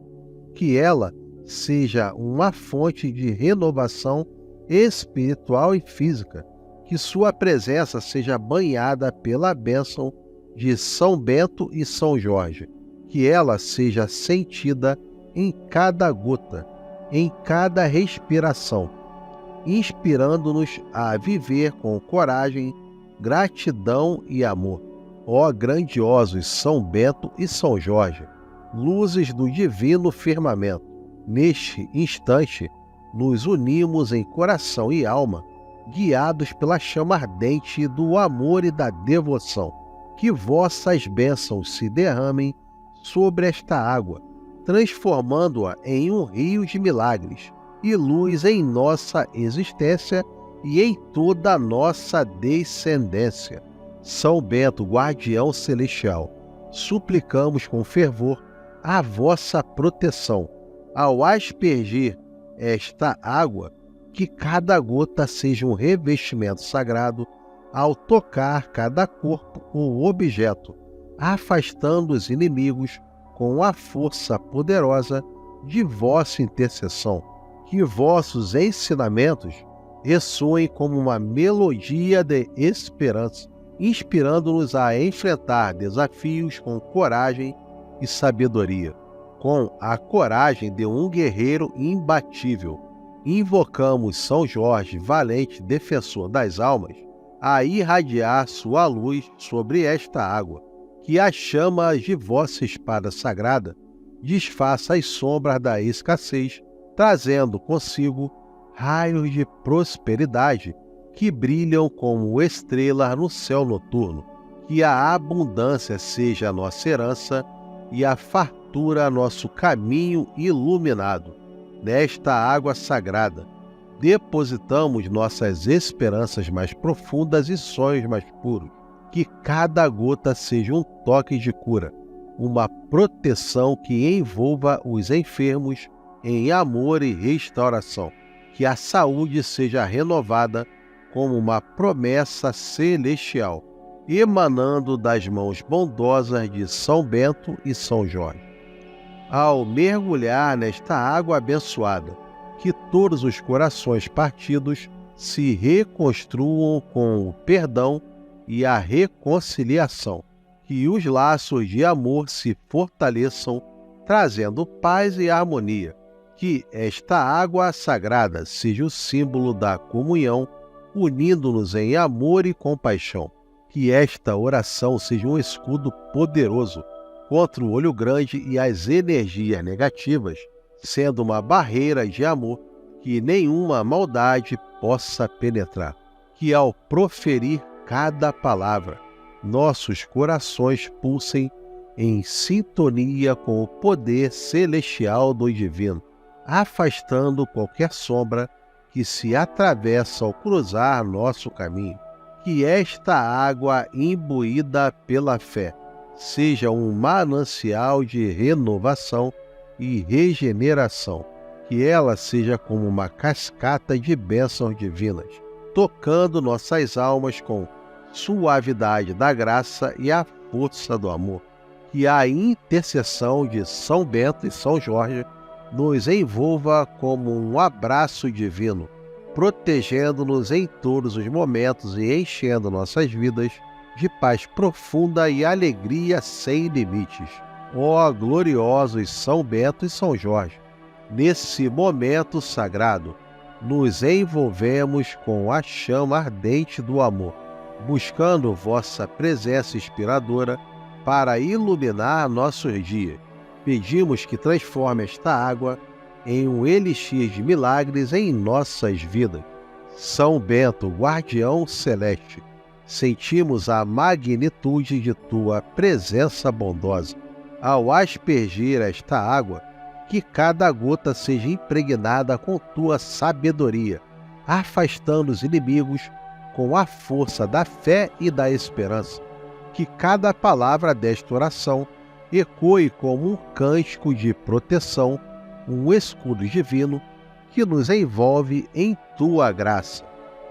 A: que ela seja uma fonte de renovação espiritual e física, que sua presença seja banhada pela bênção de São Bento e São Jorge, que ela seja sentida em cada gota, em cada respiração, inspirando-nos a viver com coragem, gratidão e amor. Ó grandiosos São Bento e São Jorge, luzes do divino firmamento, neste instante nos unimos em coração e alma, guiados pela chama ardente do amor e da devoção. Que vossas bênçãos se derramem sobre esta água, transformando-a em um rio de milagres e luz em nossa existência e em toda a nossa descendência. São Bento, guardião celestial, suplicamos com fervor a vossa proteção. Ao aspergir esta água, que cada gota seja um revestimento sagrado, ao tocar cada corpo ou objeto, afastando os inimigos com a força poderosa de vossa intercessão. Que vossos ensinamentos ressoem como uma melodia de esperança, inspirando-nos a enfrentar desafios com coragem e sabedoria. Com a coragem de um guerreiro imbatível, invocamos São Jorge, valente defensor das almas, a irradiar sua luz sobre esta água, que a chama de vossa espada sagrada desfaça as sombras da escassez, trazendo consigo raios de prosperidade que brilham como estrelas no céu noturno. Que a abundância seja a nossa herança e a fartura nosso caminho iluminado. Nesta água sagrada, depositamos nossas esperanças mais profundas e sonhos mais puros. Que cada gota seja um toque de cura, uma proteção que envolva os enfermos em amor e restauração. Que a saúde seja renovada como uma promessa celestial, emanando das mãos bondosas de São Bento e São Jorge. Ao mergulhar nesta água abençoada, que todos os corações partidos se reconstruam com o perdão e a reconciliação, que os laços de amor se fortaleçam, trazendo paz e harmonia. Que esta água sagrada seja o símbolo da comunhão, unindo-nos em amor e compaixão. Que esta oração seja um escudo poderoso contra o olho grande e as energias negativas, sendo uma barreira de amor que nenhuma maldade possa penetrar. Que ao proferir cada palavra, nossos corações pulsem em sintonia com o poder celestial do divino, afastando qualquer sombra que se atravessa ao cruzar nosso caminho. Que esta água imbuída pela fé seja um manancial de renovação e regeneração. Que ela seja como uma cascata de bênçãos divinas, tocando nossas almas com suavidade da graça e a força do amor. Que a intercessão de São Bento e São Jorge nos envolva como um abraço divino, protegendo-nos em todos os momentos e enchendo nossas vidas de paz profunda e alegria sem limites. Ó gloriosos São Bento e São Jorge, nesse momento sagrado, nos envolvemos com a chama ardente do amor, buscando vossa presença inspiradora para iluminar nossos dias. Pedimos que transforme esta água em um elixir de milagres em nossas vidas. São Bento, guardião celeste, sentimos a magnitude de tua presença bondosa. Ao aspergir esta água, que cada gota seja impregnada com tua sabedoria, afastando os inimigos com a força da fé e da esperança. Que cada palavra desta oração ecoe como um cântico de proteção, um escudo divino que nos envolve em tua graça.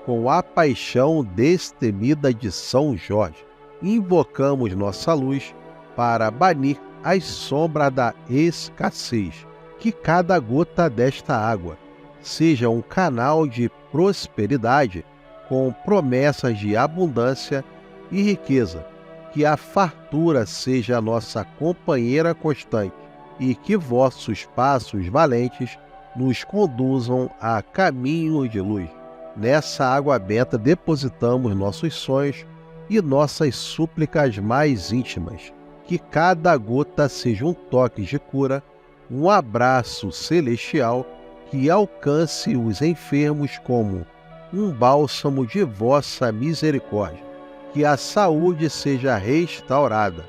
A: Com a paixão destemida de São Jorge, invocamos nossa luz para banir as sombras da escassez. Que cada gota desta água seja um canal de prosperidade com promessas de abundância e riqueza. Que a fartura seja a nossa companheira constante e que vossos passos valentes nos conduzam a caminho de luz. Nessa água benta depositamos nossos sonhos e nossas súplicas mais íntimas. Que cada gota seja um toque de cura, um abraço celestial que alcance os enfermos como um bálsamo de vossa misericórdia. Que a saúde seja restaurada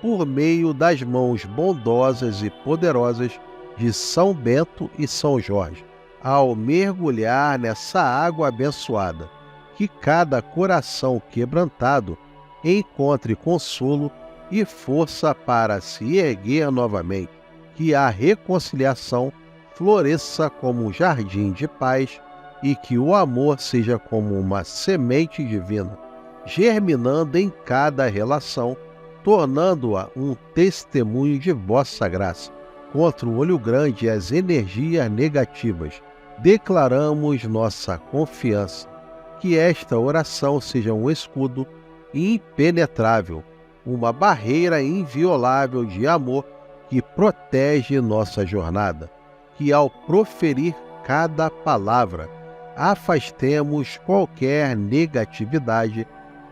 A: por meio das mãos bondosas e poderosas de São Bento e São Jorge. Ao mergulhar nessa água abençoada, que cada coração quebrantado encontre consolo e força para se erguer novamente. Que a reconciliação floresça como um jardim de paz e que o amor seja como uma semente divina, germinando em cada relação, tornando-a um testemunho de vossa graça. Contra o olho grande e as energias negativas, declaramos nossa confiança. Que esta oração seja um escudo impenetrável, uma barreira inviolável de amor que protege nossa jornada. Que ao proferir cada palavra, afastemos qualquer negatividade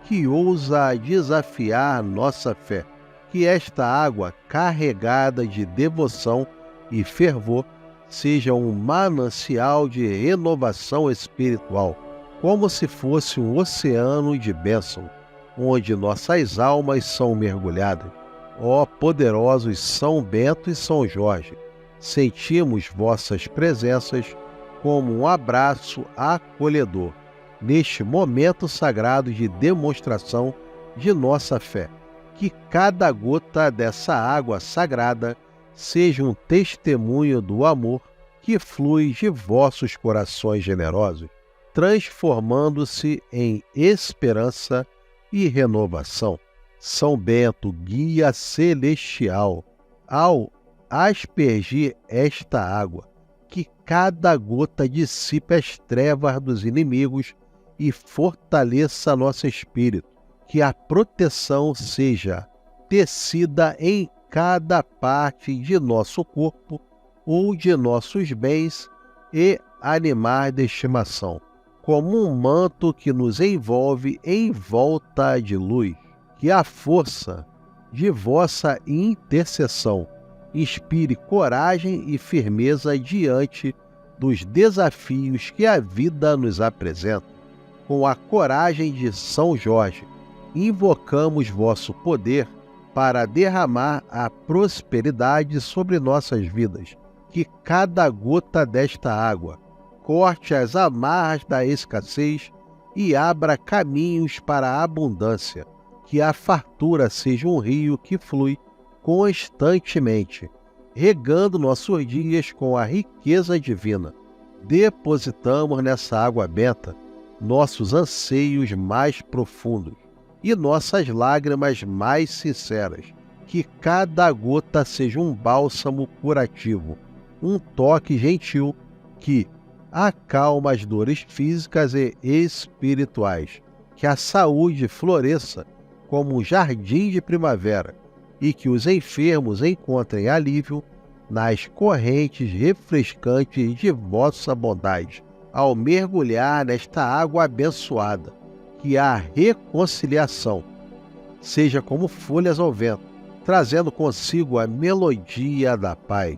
A: que ousa desafiar nossa fé. Que esta água carregada de devoção e fervor seja um manancial de renovação espiritual, como se fosse um oceano de bênçãos, onde nossas almas são mergulhadas. Ó poderosos São Bento e São Jorge, sentimos vossas presenças como um abraço acolhedor, neste momento sagrado de demonstração de nossa fé. Que cada gota dessa água sagrada seja um testemunho do amor que flui de vossos corações generosos, transformando-se em esperança e renovação. São Bento, guia celestial, ao aspergir esta água, que cada gota dissipe as trevas dos inimigos e fortaleça nosso espírito. Que a proteção seja tecida em cada parte de nosso corpo ou de nossos bens e animais de estimação, como um manto que nos envolve em volta de luz. Que a força de vossa intercessão inspire coragem e firmeza diante dos desafios que a vida nos apresenta. Com a coragem de São Jorge, invocamos vosso poder para derramar a prosperidade sobre nossas vidas. Que cada gota desta água corte as amarras da escassez e abra caminhos para a abundância. Que a fartura seja um rio que flui constantemente, regando nossos dias com a riqueza divina. Depositamos nessa água benta nossos anseios mais profundos e nossas lágrimas mais sinceras. Que cada gota seja um bálsamo curativo, um toque gentil que acalma as dores físicas e espirituais. Que a saúde floresça como um jardim de primavera e que os enfermos encontrem alívio nas correntes refrescantes de vossa bondade. Ao mergulhar nesta água abençoada, que a reconciliação seja como folhas ao vento, trazendo consigo a melodia da paz.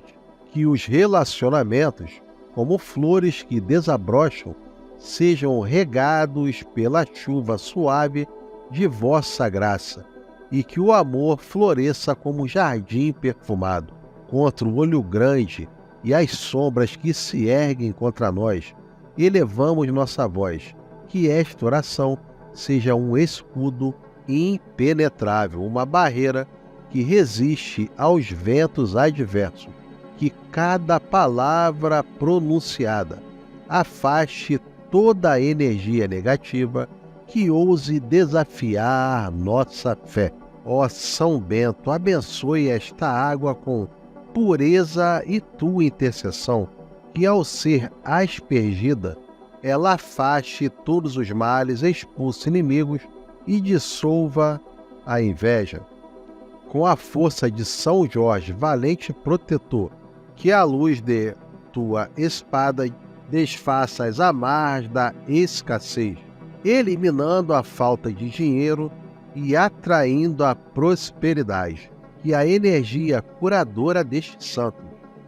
A: Que os relacionamentos, como flores que desabrocham, sejam regados pela chuva suave de vossa graça, e que o amor floresça como um jardim perfumado. Contra o olho grande e as sombras que se erguem contra nós, elevamos nossa voz. Que esta oração seja um escudo impenetrável, uma barreira que resiste aos ventos adversos. Que cada palavra pronunciada afaste toda a energia negativa que ouse desafiar nossa fé. Ó São Bento, abençoe esta água com pureza e tua intercessão, que ao ser aspergida, ela afaste todos os males, expulse inimigos e dissolva a inveja. Com a força de São Jorge, valente protetor, que a luz de tua espada desfaça as amarras da escassez, eliminando a falta de dinheiro e atraindo a prosperidade. Que a energia curadora deste santo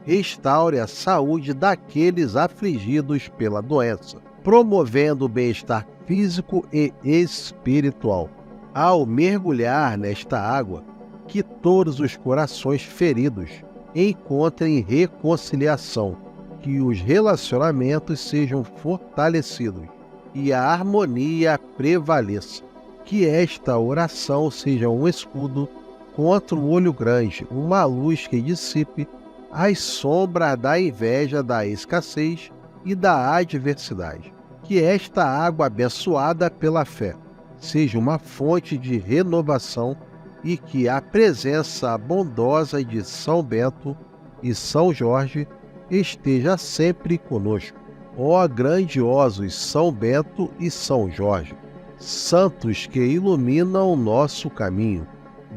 A: restaure a saúde daqueles afligidos pela doença, promovendo o bem-estar físico e espiritual. Ao mergulhar nesta água, que todos os corações feridos encontrem reconciliação, que os relacionamentos sejam fortalecidos e a harmonia prevaleça. Que esta oração seja um escudo contra o olho grande, uma luz que dissipe as sombras da inveja, da escassez e da adversidade. Que esta água abençoada pela fé seja uma fonte de renovação e que a presença bondosa de São Bento e São Jorge esteja sempre conosco. Ó grandiosos São Bento e São Jorge, santos que iluminam o nosso caminho,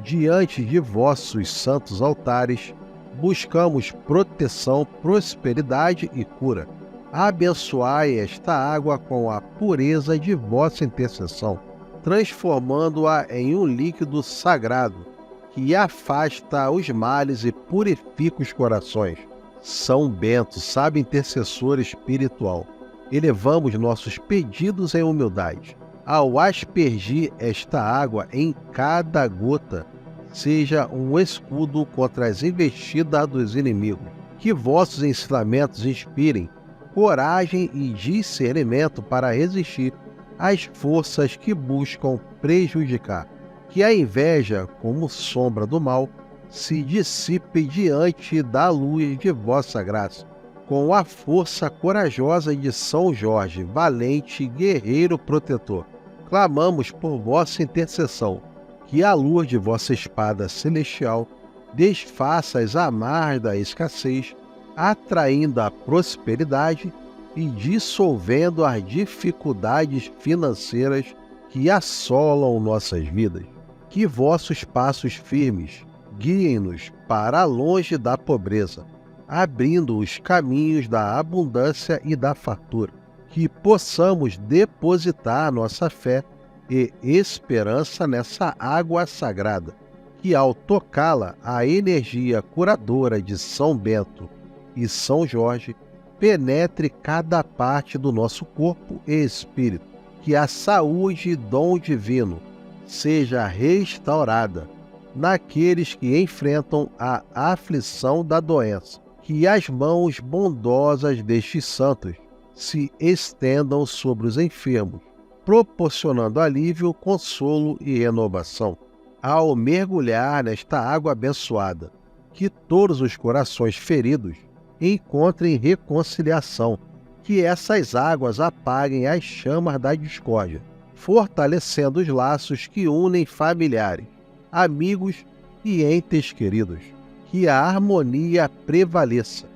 A: diante de vossos santos altares, buscamos proteção, prosperidade e cura. Abençoai esta água com a pureza de vossa intercessão, transformando-a em um líquido sagrado que afasta os males e purifica os corações. São Bento, sábio intercessor espiritual, elevamos nossos pedidos em humildade. Ao aspergir esta água em cada gota, seja um escudo contra as investidas dos inimigos. Que vossos ensinamentos inspirem coragem e discernimento para resistir às forças que buscam prejudicar. Que a inveja, como sombra do mal, se dissipe diante da luz de vossa graça. Com a força corajosa de São Jorge, valente guerreiro protetor, clamamos por vossa intercessão, que a luz de vossa espada celestial desfaça as amarras da escassez, atraindo a prosperidade e dissolvendo as dificuldades financeiras que assolam nossas vidas. Que vossos passos firmes guiem-nos para longe da pobreza, abrindo os caminhos da abundância e da fartura. Que possamos depositar nossa fé e esperança nessa água sagrada, que ao tocá-la, a energia curadora de São Bento e São Jorge penetre cada parte do nosso corpo e espírito. Que a saúde e dom divino seja restaurada naqueles que enfrentam a aflição da doença. Que as mãos bondosas destes santos se estendam sobre os enfermos, proporcionando alívio, consolo e renovação. Ao mergulhar nesta água abençoada, que todos os corações feridos encontrem reconciliação, que essas águas apaguem as chamas da discórdia, fortalecendo os laços que unem familiares, amigos e entes queridos. Que a harmonia prevaleça,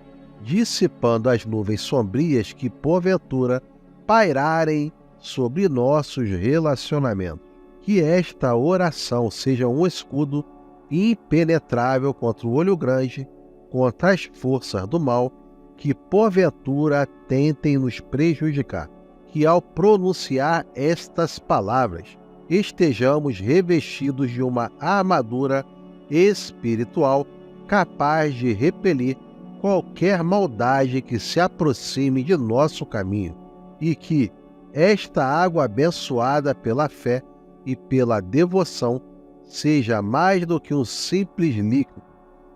A: dissipando as nuvens sombrias que, porventura, pairarem sobre nossos relacionamentos. Que esta oração seja um escudo impenetrável contra o olho grande, contra as forças do mal que, porventura, tentem nos prejudicar. Que ao pronunciar estas palavras, estejamos revestidos de uma armadura espiritual capaz de repelir qualquer maldade que se aproxime de nosso caminho, e que esta água abençoada pela fé e pela devoção seja mais do que um simples líquido,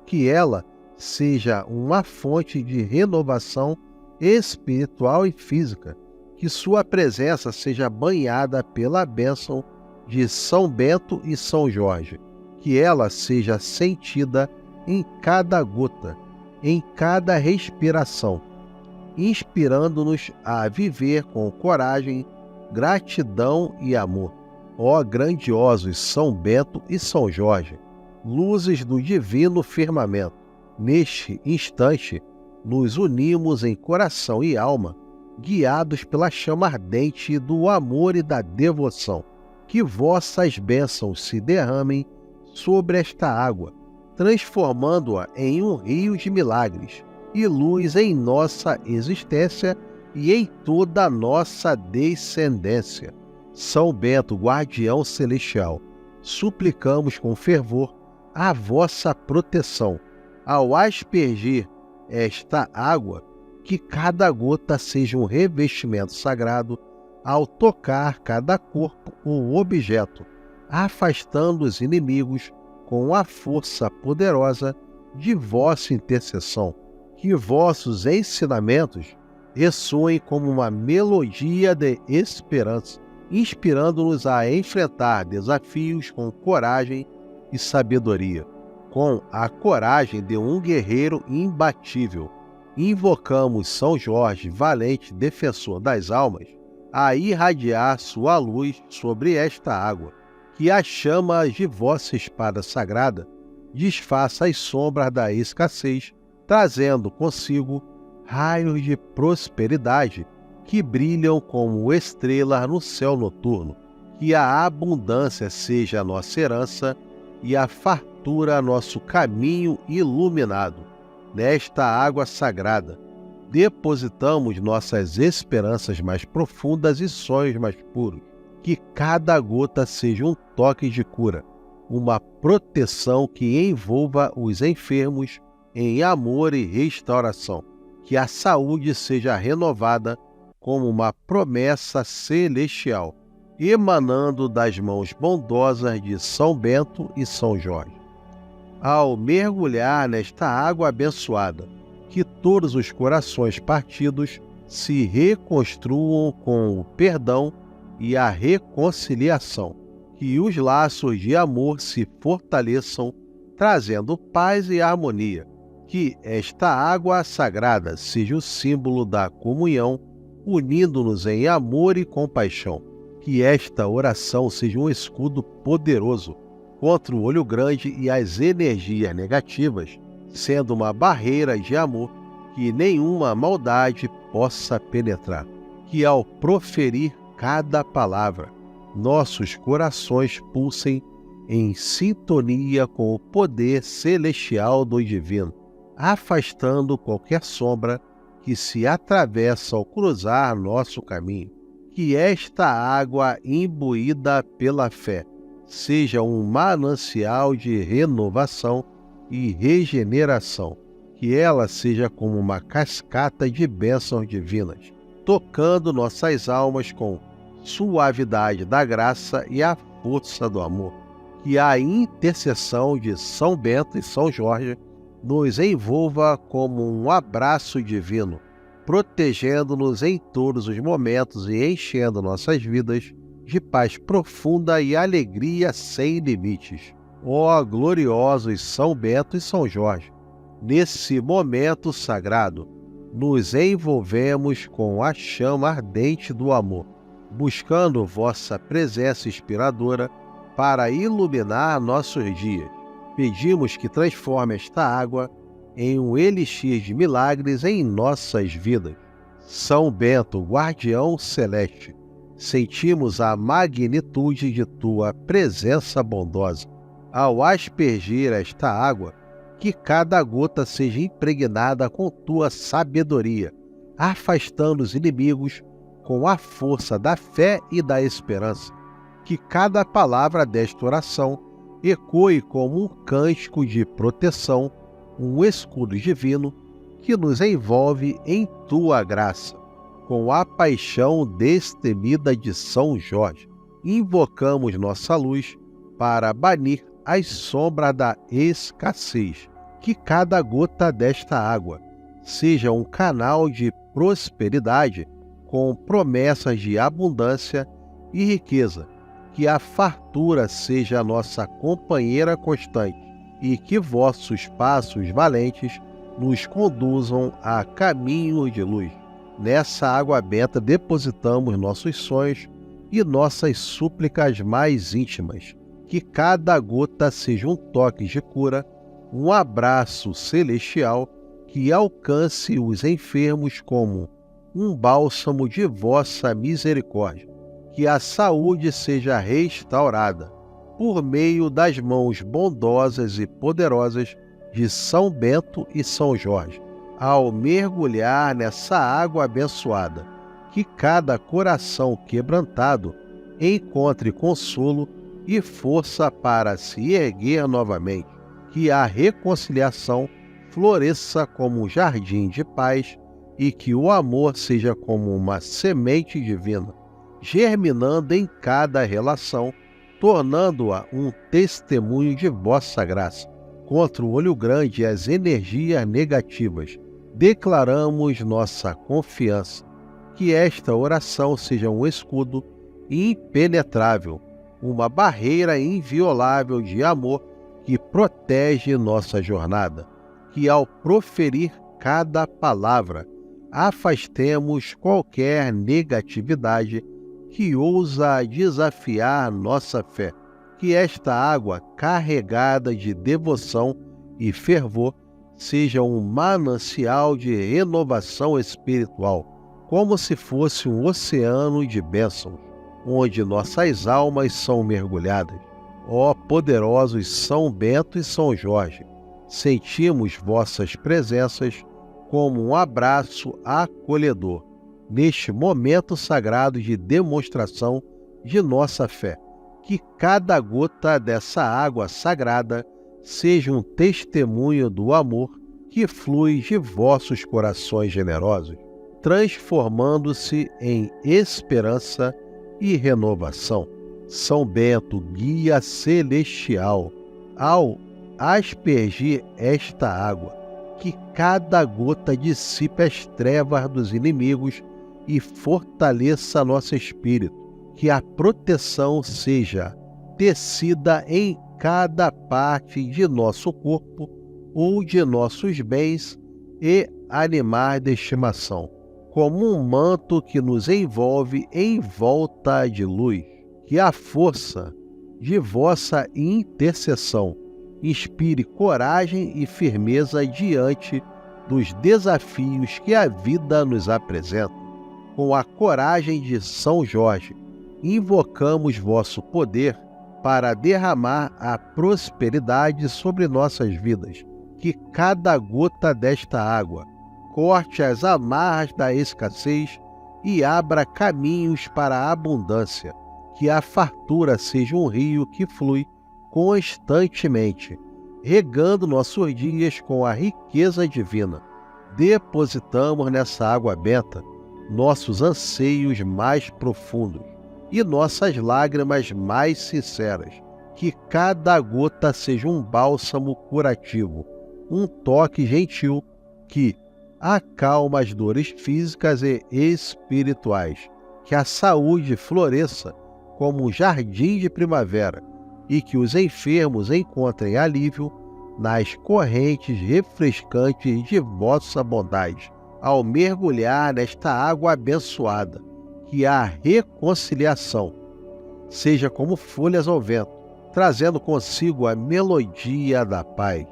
A: que ela seja uma fonte de renovação espiritual e física, que sua presença seja banhada pela bênção de São Bento e São Jorge, que ela seja sentida em cada gota, em cada respiração, inspirando-nos a viver com coragem, gratidão e amor. Ó grandiosos São Bento e São Jorge, luzes do divino firmamento, neste instante nos unimos em coração e alma, guiados pela chama ardente do amor e da devoção. Que vossas bênçãos se derramem sobre esta água, transformando-a em um rio de milagres e luz em nossa existência e em toda a nossa descendência. São Bento, guardião celestial, suplicamos com fervor a vossa proteção. Ao aspergir esta água, que cada gota seja um revestimento sagrado, ao tocar cada corpo ou objeto, afastando os inimigos com a força poderosa de vossa intercessão. Que vossos ensinamentos ressoem como uma melodia de esperança, inspirando-nos a enfrentar desafios com coragem e sabedoria. Com a coragem de um guerreiro imbatível, invocamos São Jorge, valente defensor das almas, a irradiar sua luz sobre esta água. Que a chama de vossa espada sagrada desfaça as sombras da escassez, trazendo consigo raios de prosperidade que brilham como estrelas no céu noturno. Que a abundância seja a nossa herança e a fartura nosso caminho iluminado. Nesta água sagrada, depositamos nossas esperanças mais profundas e sonhos mais puros. Que cada gota seja um toque de cura, uma proteção que envolva os enfermos em amor e restauração. Que a saúde seja renovada como uma promessa celestial, emanando das mãos bondosas de São Bento e São Jorge. Ao mergulhar nesta água abençoada, que todos os corações partidos se reconstruam com o perdão e a reconciliação. Que os laços de amor se fortaleçam, trazendo paz e harmonia. Que esta água sagrada seja o símbolo da comunhão, unindo-nos em amor e compaixão. Que esta oração seja um escudo poderoso contra o olho grande e as energias negativas, sendo uma barreira de amor que nenhuma maldade possa penetrar. Que ao proferir cada palavra, nossos corações pulsem em sintonia com o poder celestial do divino, afastando qualquer sombra que se atravessa ao cruzar nosso caminho. Que esta água imbuída pela fé seja um manancial de renovação e regeneração. Que ela seja como uma cascata de bênçãos divinas, tocando nossas almas com suavidade da graça e a força do amor. Que a intercessão de São Bento e São Jorge nos envolva como um abraço divino, protegendo-nos em todos os momentos e enchendo nossas vidas de paz profunda e alegria sem limites. Ó gloriosos São Bento e São Jorge, nesse momento sagrado, nos envolvemos com a chama ardente do amor, buscando vossa presença inspiradora para iluminar nossos dias. Pedimos que transforme esta água em um elixir de milagres em nossas vidas. São Bento, guardião celeste, sentimos a magnitude de tua presença bondosa. Ao aspergir esta água, que cada gota seja impregnada com tua sabedoria, afastando os inimigos com a força da fé e da esperança. Que cada palavra desta oração ecoe como um cântico de proteção, um escudo divino que nos envolve em tua graça. Com a paixão destemida de São Jorge, invocamos nossa luz para banir as sombras da escassez. Que cada gota desta água seja um canal de prosperidade com promessas de abundância e riqueza. Que a fartura seja a nossa companheira constante e que vossos passos valentes nos conduzam a caminho de luz. Nessa água benta depositamos nossos sonhos, e nossas súplicas mais íntimas. Que cada gota seja um toque de cura, um abraço celestial que alcance os enfermos como um bálsamo de vossa misericórdia. Que a saúde seja restaurada por meio das mãos bondosas e poderosas de São Bento e São Jorge. Ao mergulhar nessa água abençoada, que cada coração quebrantado encontre consolo e força para se erguer novamente. Que a reconciliação floresça como um jardim de paz e que o amor seja como uma semente divina, germinando em cada relação, tornando-a um testemunho de vossa graça. Contra o olho grande e as energias negativas, declaramos nossa confiança. Que esta oração seja um escudo impenetrável, uma barreira inviolável de amor que protege nossa jornada. Que ao proferir cada palavra, afastemos qualquer negatividade que ousa desafiar nossa fé. Que esta água carregada de devoção e fervor seja um manancial de renovação espiritual, como se fosse um oceano de bênçãos, onde nossas almas são mergulhadas. Ó poderosos São Bento e São Jorge, sentimos vossas presenças como um abraço acolhedor, neste momento sagrado de demonstração de nossa fé. Que cada gota dessa água sagrada seja um testemunho do amor que flui de vossos corações generosos, transformando-se em esperança e renovação. São Bento, guia celestial, ao aspergir esta água, que cada gota dissipe as trevas dos inimigos e fortaleça nosso espírito. Que a proteção seja tecida em cada parte de nosso corpo ou de nossos bens e animais de estimação, como um manto que nos envolve em volta de luz. Que a força de vossa intercessão inspire coragem e firmeza diante dos desafios que a vida nos apresenta. Com a coragem de São Jorge, invocamos vosso poder para derramar a prosperidade sobre nossas vidas. Que cada gota desta água corte as amarras da escassez e abra caminhos para a abundância. Que a fartura seja um rio que flui constantemente, regando nossos dias com a riqueza divina. Depositamos nessa água benta nossos anseios mais profundos e nossas lágrimas mais sinceras. Que cada gota seja um bálsamo curativo, um toque gentil que acalma as dores físicas e espirituais. Que a saúde floresça como um jardim de primavera e que os enfermos encontrem alívio nas correntes refrescantes de vossa bondade. Ao mergulhar nesta água abençoada, que a reconciliação seja como folhas ao vento, trazendo consigo a melodia da paz.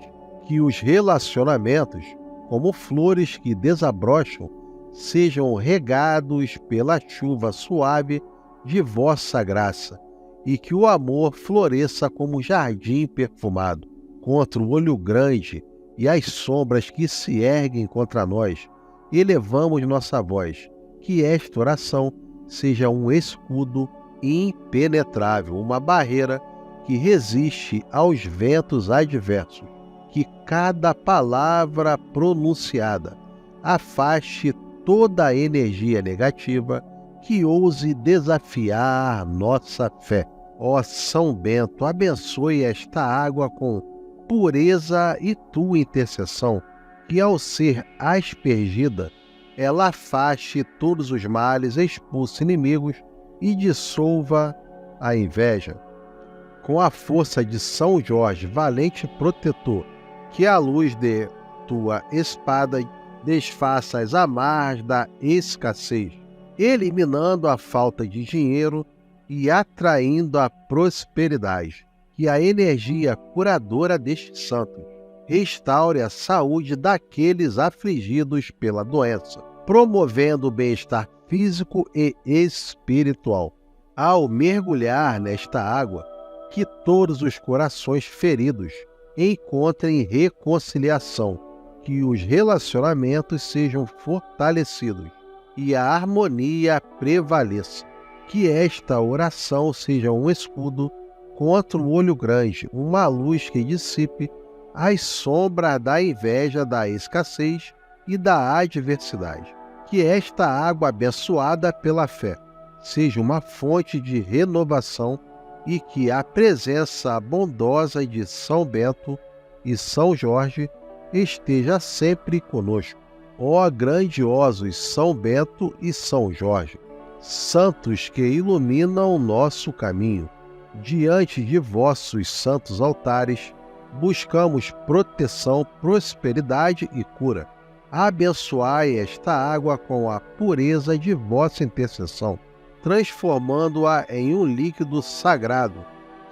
A: Que os relacionamentos, como flores que desabrocham, sejam regados pela chuva suave de vossa graça, e que o amor floresça como um jardim perfumado. Contra o olho grande e as sombras que se erguem contra nós, elevamos nossa voz. Que esta oração seja um escudo impenetrável, uma barreira que resiste aos ventos adversos. Que cada palavra pronunciada afaste toda a energia negativa que ouse desafiar nossa fé. Ó São Bento, abençoe esta água com pureza e tua intercessão, que ao ser aspergida, ela afaste todos os males, expulse inimigos e dissolva a inveja. Com a força de São Jorge, valente protetor, que a luz de tua espada desfaça as amarras da escassez, eliminando a falta de dinheiro e atraindo a prosperidade. Que a energia curadora destes santos restaure a saúde daqueles afligidos pela doença, promovendo o bem-estar físico e espiritual. Ao mergulhar nesta água, que todos os corações feridos encontrem reconciliação, que os relacionamentos sejam fortalecidos e a harmonia prevaleça. Que esta oração seja um escudo contra o olho grande, uma luz que dissipe as sombras da inveja, da escassez e da adversidade. Que esta água abençoada pela fé seja uma fonte de renovação e que a presença bondosa de São Bento e São Jorge esteja sempre conosco. Ó grandiosos São Bento e São Jorge, santos que iluminam o nosso caminho, diante de vossos santos altares, buscamos proteção, prosperidade e cura. Abençoai esta água com a pureza de vossa intercessão, transformando-a em um líquido sagrado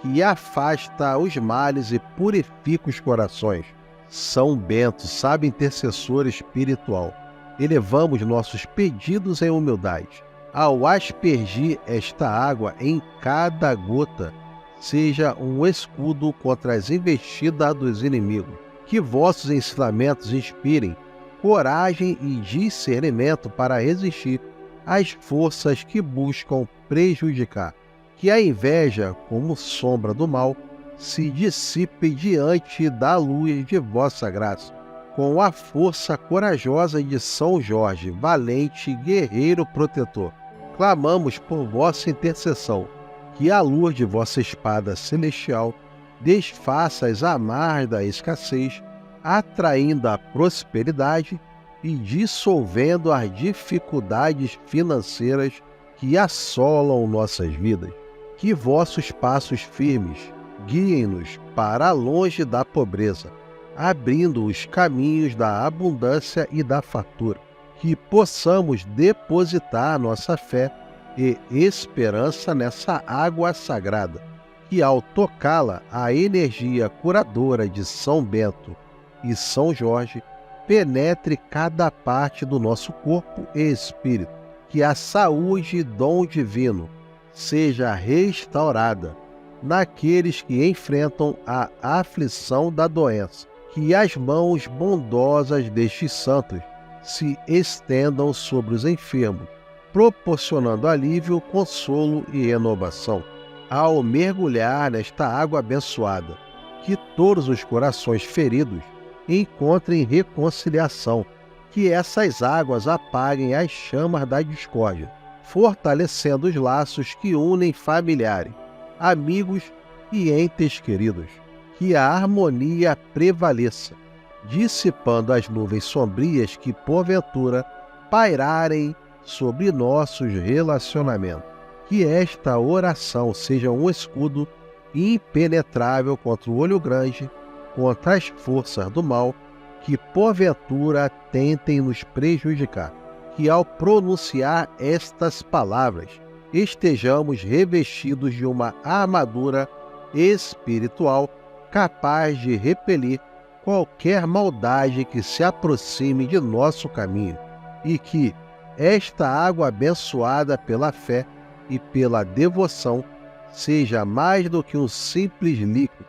A: que afasta os males e purifica os corações. São Bento, sábio intercessor espiritual, elevamos nossos pedidos em humildade. Ao aspergir esta água em cada gota, seja um escudo contra as investidas dos inimigos. Que vossos ensinamentos inspirem coragem e discernimento para resistir às forças que buscam prejudicar. Que a inveja, como sombra do mal, se dissipe diante da luz de vossa graça. Com a força corajosa de São Jorge, valente guerreiro protetor, clamamos por vossa intercessão, que a luz de vossa espada celestial desfaça as amarras da escassez, atraindo a prosperidade e dissolvendo as dificuldades financeiras que assolam nossas vidas. Que vossos passos firmes guiem-nos para longe da pobreza, abrindo os caminhos da abundância e da fartura. Que possamos depositar nossa fé e esperança nessa água sagrada, que ao tocá-la, a energia curadora de São Bento e São Jorge penetre cada parte do nosso corpo e espírito. Que a saúde e dom divino seja restaurada naqueles que enfrentam a aflição da doença. Que as mãos bondosas destes santos se estendam sobre os enfermos, proporcionando alívio, consolo e renovação. Ao mergulhar nesta água abençoada, que todos os corações feridos encontrem reconciliação. Que essas águas apaguem as chamas da discórdia, fortalecendo os laços que unem familiares, amigos e entes queridos. Que a harmonia prevaleça, dissipando as nuvens sombrias que, porventura, pairarem sobre nossos relacionamentos. Que esta oração seja um escudo impenetrável contra o olho grande, contra as forças do mal que, porventura, tentem nos prejudicar. Que ao pronunciar estas palavras, estejamos revestidos de uma armadura espiritual capaz de repelir qualquer maldade que se aproxime de nosso caminho, e que esta água abençoada pela fé e pela devoção seja mais do que um simples líquido,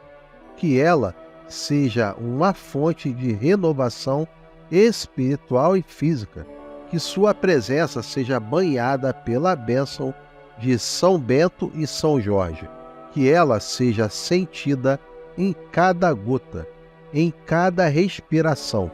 A: que ela seja uma fonte de renovação espiritual e física, que sua presença seja banhada pela bênção de São Bento e São Jorge, que ela seja sentida em cada gota, em cada respiração,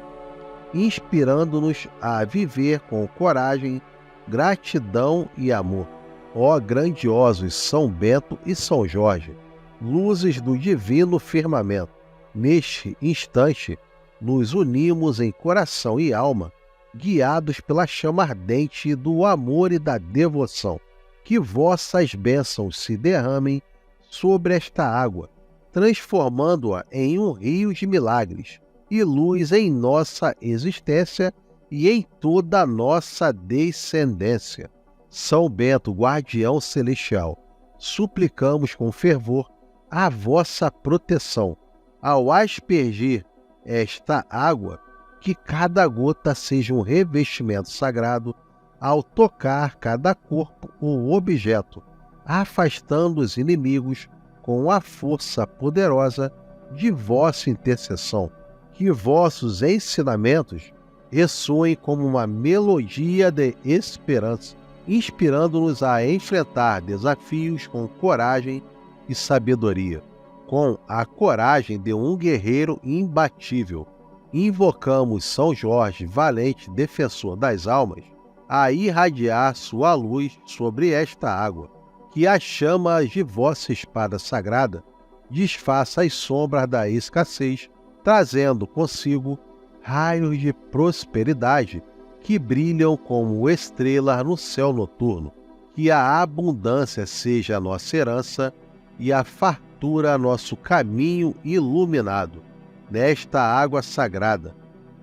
A: inspirando-nos a viver com coragem, gratidão e amor. Ó grandiosos São Bento e São Jorge, luzes do divino firmamento, neste instante nos unimos em coração e alma, guiados pela chama ardente do amor e da devoção. Que vossas bênçãos se derramem sobre esta água, transformando-a em um rio de milagres e luz em nossa existência e em toda a nossa descendência. São Bento, guardião celestial, suplicamos com fervor a vossa proteção. Ao aspergir esta água, que cada gota seja um revestimento sagrado, ao tocar cada corpo ou objeto, afastando os inimigos com a força poderosa de vossa intercessão. Que vossos ensinamentos ressoem como uma melodia de esperança, inspirando-nos a enfrentar desafios com coragem e sabedoria, com a coragem de um guerreiro imbatível. Invocamos São Jorge, valente defensor das almas, a irradiar sua luz sobre esta água, que a chama de vossa espada sagrada desfaça as sombras da escassez, trazendo consigo raios de prosperidade que brilham como estrelas no céu noturno. Que a abundância seja a nossa herança e a fartura nosso caminho iluminado. Nesta água sagrada,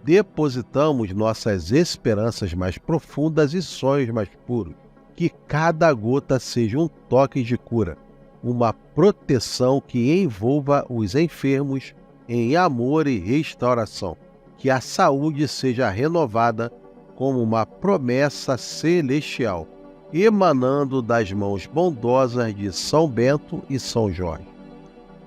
A: depositamos nossas esperanças mais profundas e sonhos mais puros. Que cada gota seja um toque de cura, uma proteção que envolva os enfermos em amor e restauração. Que a saúde seja renovada como uma promessa celestial, emanando das mãos bondosas de São Bento e São Jorge.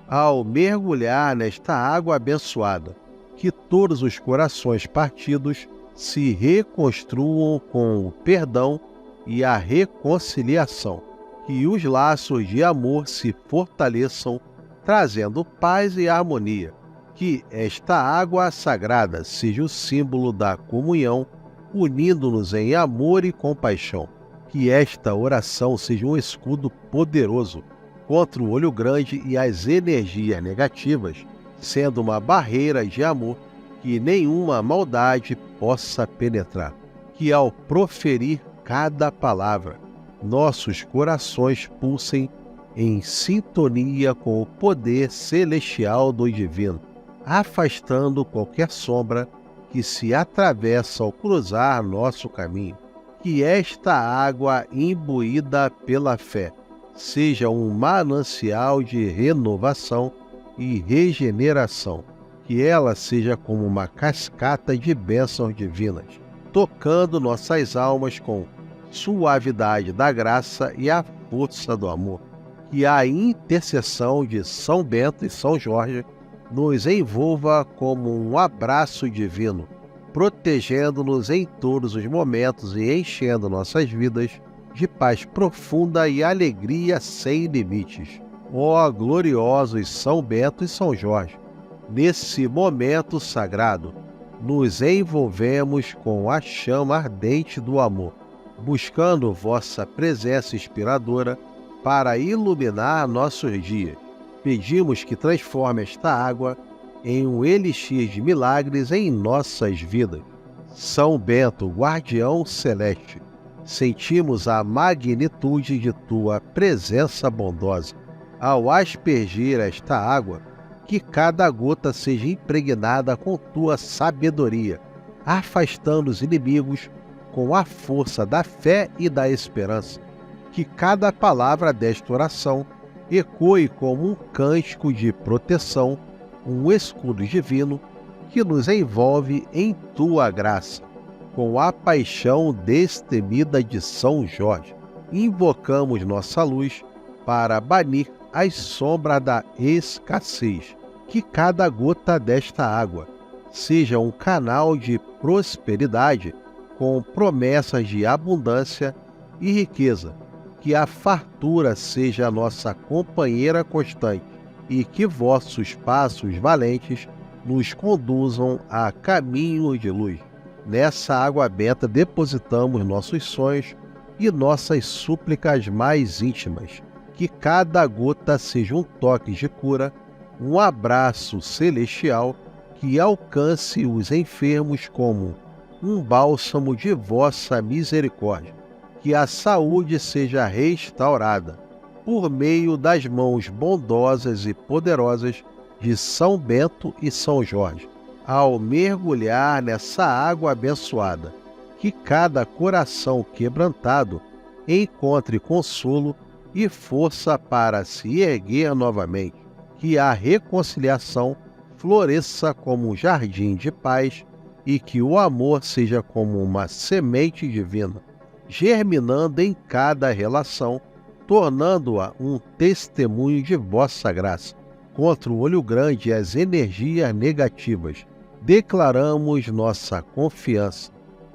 A: Ao mergulhar nesta água abençoada, que todos os corações partidos se reconstruam com o perdão e a reconciliação, que os laços de amor se fortaleçam, trazendo paz e harmonia. Que esta água sagrada seja o símbolo da comunhão, unindo-nos em amor e compaixão. Que esta oração seja um escudo poderoso contra o olho grande e as energias negativas, sendo uma barreira de amor que nenhuma maldade possa penetrar. Que ao proferir cada palavra, nossos corações pulsem em sintonia com o poder celestial do divino, afastando qualquer sombra que se atravessa ao cruzar nosso caminho. Que esta água imbuída pela fé seja um manancial de renovação e regeneração. Que ela seja como uma cascata de bênçãos divinas, tocando nossas almas com suavidade da graça e a força do amor. Que a intercessão de São Bento e São Jorge nos envolva como um abraço divino, protegendo-nos em todos os momentos e enchendo nossas vidas de paz profunda e alegria sem limites. Ó gloriosos São Bento e São Jorge, nesse momento sagrado, nos envolvemos com a chama ardente do amor, buscando vossa presença inspiradora para iluminar nossos dias. Pedimos que transforme esta água em um elixir de milagres em nossas vidas. São Bento, guardião celeste, sentimos a magnitude de tua presença bondosa. Ao aspergir esta água, que cada gota seja impregnada com tua sabedoria, afastando os inimigos com a força da fé e da esperança. Que cada palavra desta oração ecoe como um cântico de proteção, um escudo divino que nos envolve em tua graça. Com a paixão destemida de São Jorge, invocamos nossa luz para banir as sombras da escassez. Que cada gota desta água seja um canal de prosperidade com promessas de abundância e riqueza. Que a fartura seja a nossa companheira constante e que vossos passos valentes nos conduzam a caminho de luz. Nessa água benta depositamos nossos sonhos e nossas súplicas mais íntimas. Que cada gota seja um toque de cura, um abraço celestial que alcance os enfermos como um bálsamo de vossa misericórdia. Que a saúde seja restaurada por meio das mãos bondosas e poderosas de São Bento e São Jorge. Ao mergulhar nessa água abençoada, que cada coração quebrantado encontre consolo e força para se erguer novamente. Que a reconciliação floresça como um jardim de paz e que o amor seja como uma semente divina, germinando em cada relação, tornando-a um testemunho de vossa graça. Contra o olho grande e as energias negativas, declaramos nossa confiança.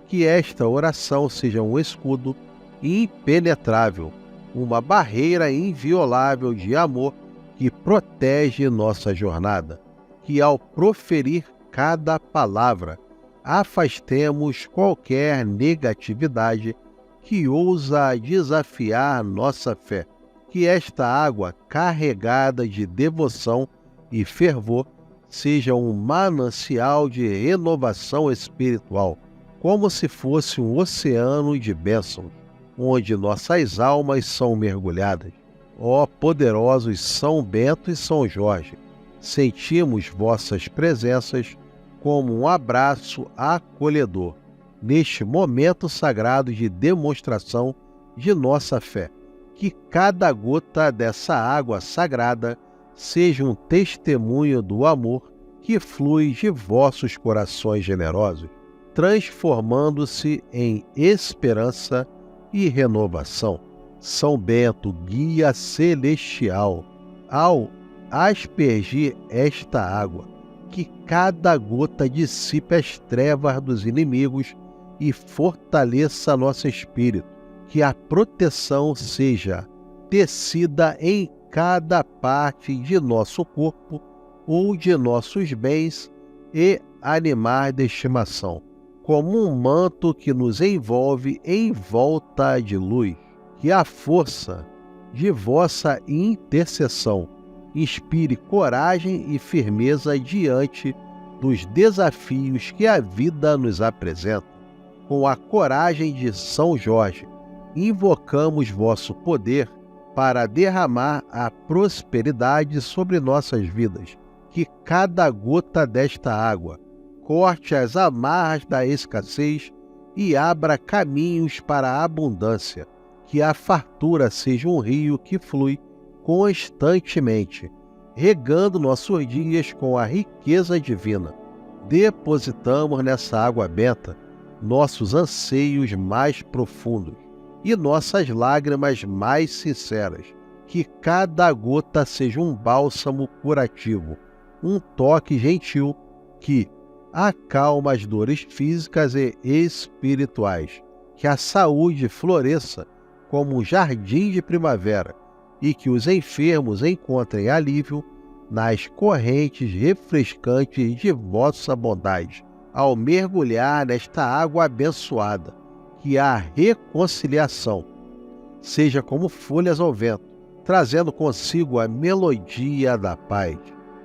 A: Que esta oração seja um escudo impenetrável, uma barreira inviolável de amor que protege nossa jornada. Que ao proferir cada palavra, afastemos qualquer negatividade que ousa desafiar nossa fé. Que esta água carregada de devoção e fervor seja um manancial de renovação espiritual, como se fosse um oceano de bênçãos, onde nossas almas são mergulhadas. Ó poderosos São Bento e São Jorge, sentimos vossas presenças como um abraço acolhedor, neste momento sagrado de demonstração de nossa fé. Que cada gota dessa água sagrada seja um testemunho do amor que flui de vossos corações generosos, transformando-se em esperança e renovação. São Bento, guia celestial, ao aspergir esta água, que cada gota dissipe as trevas dos inimigos e fortaleça nosso espírito. Que a proteção seja tecida em cada parte de nosso corpo ou de nossos bens e animais de estimação, como um manto que nos envolve em volta de luz. Que a força de vossa intercessão inspire coragem e firmeza diante dos desafios que a vida nos apresenta. Com a coragem de São Jorge, invocamos vosso poder para derramar a prosperidade sobre nossas vidas. Que cada gota desta água corte as amarras da escassez e abra caminhos para a abundância. Que a fartura seja um rio que flui constantemente, regando nossos dias com a riqueza divina. Depositamos nessa água benta nossos anseios mais profundos e nossas lágrimas mais sinceras. Que cada gota seja um bálsamo curativo, um toque gentil que acalma as dores físicas e espirituais. Que a saúde floresça como um jardim de primavera e que os enfermos encontrem alívio nas correntes refrescantes de vossa bondade. Ao mergulhar nesta água abençoada, que a reconciliação seja como folhas ao vento, trazendo consigo a melodia da paz.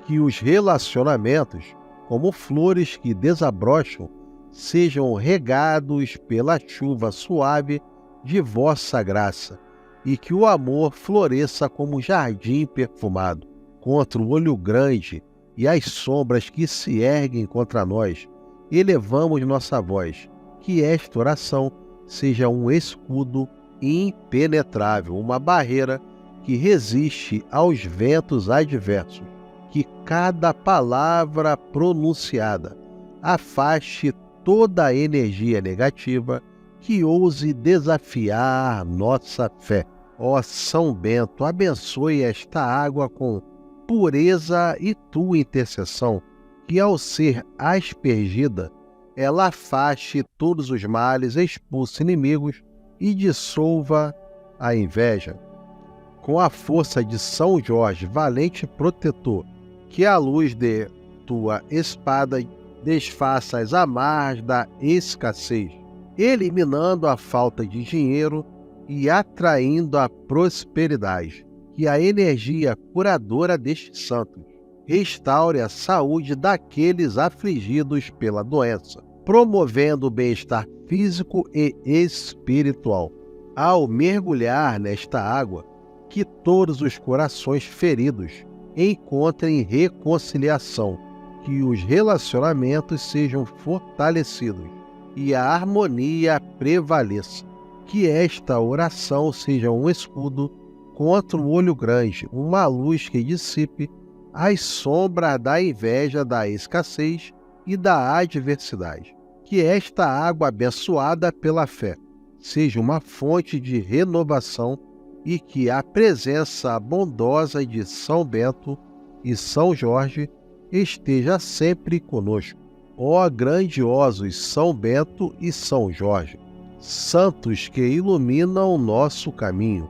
A: Que os relacionamentos, como flores que desabrocham, sejam regados pela chuva suave de vossa graça, e que o amor floresça como um jardim perfumado. Contra o olho grande e as sombras que se erguem contra nós, elevamos nossa voz. Que esta oração seja um escudo impenetrável, uma barreira que resiste aos ventos adversos. Que cada palavra pronunciada afaste toda a energia negativa que ouse desafiar nossa fé. Ó São Bento, abençoe esta água com pureza e tua intercessão, que ao ser aspergida, ela afaste todos os males, expulse inimigos e dissolva a inveja. Com a força de São Jorge, valente protetor, que a luz de tua espada desfaça as amarras da escassez, eliminando a falta de dinheiro e atraindo a prosperidade. Que a energia curadora destes santos restaure a saúde daqueles afligidos pela doença, promovendo o bem-estar físico e espiritual. Ao mergulhar nesta água, que todos os corações feridos encontrem reconciliação, que os relacionamentos sejam fortalecidos e a harmonia prevaleça. Que esta oração seja um escudo contra o olho grande, uma luz que dissipe as sombras da inveja, da escassez e da adversidade. Que esta água abençoada pela fé seja uma fonte de renovação e que a presença bondosa de São Bento e São Jorge esteja sempre conosco. Ó grandiosos São Bento e São Jorge, santos que iluminam nosso caminho,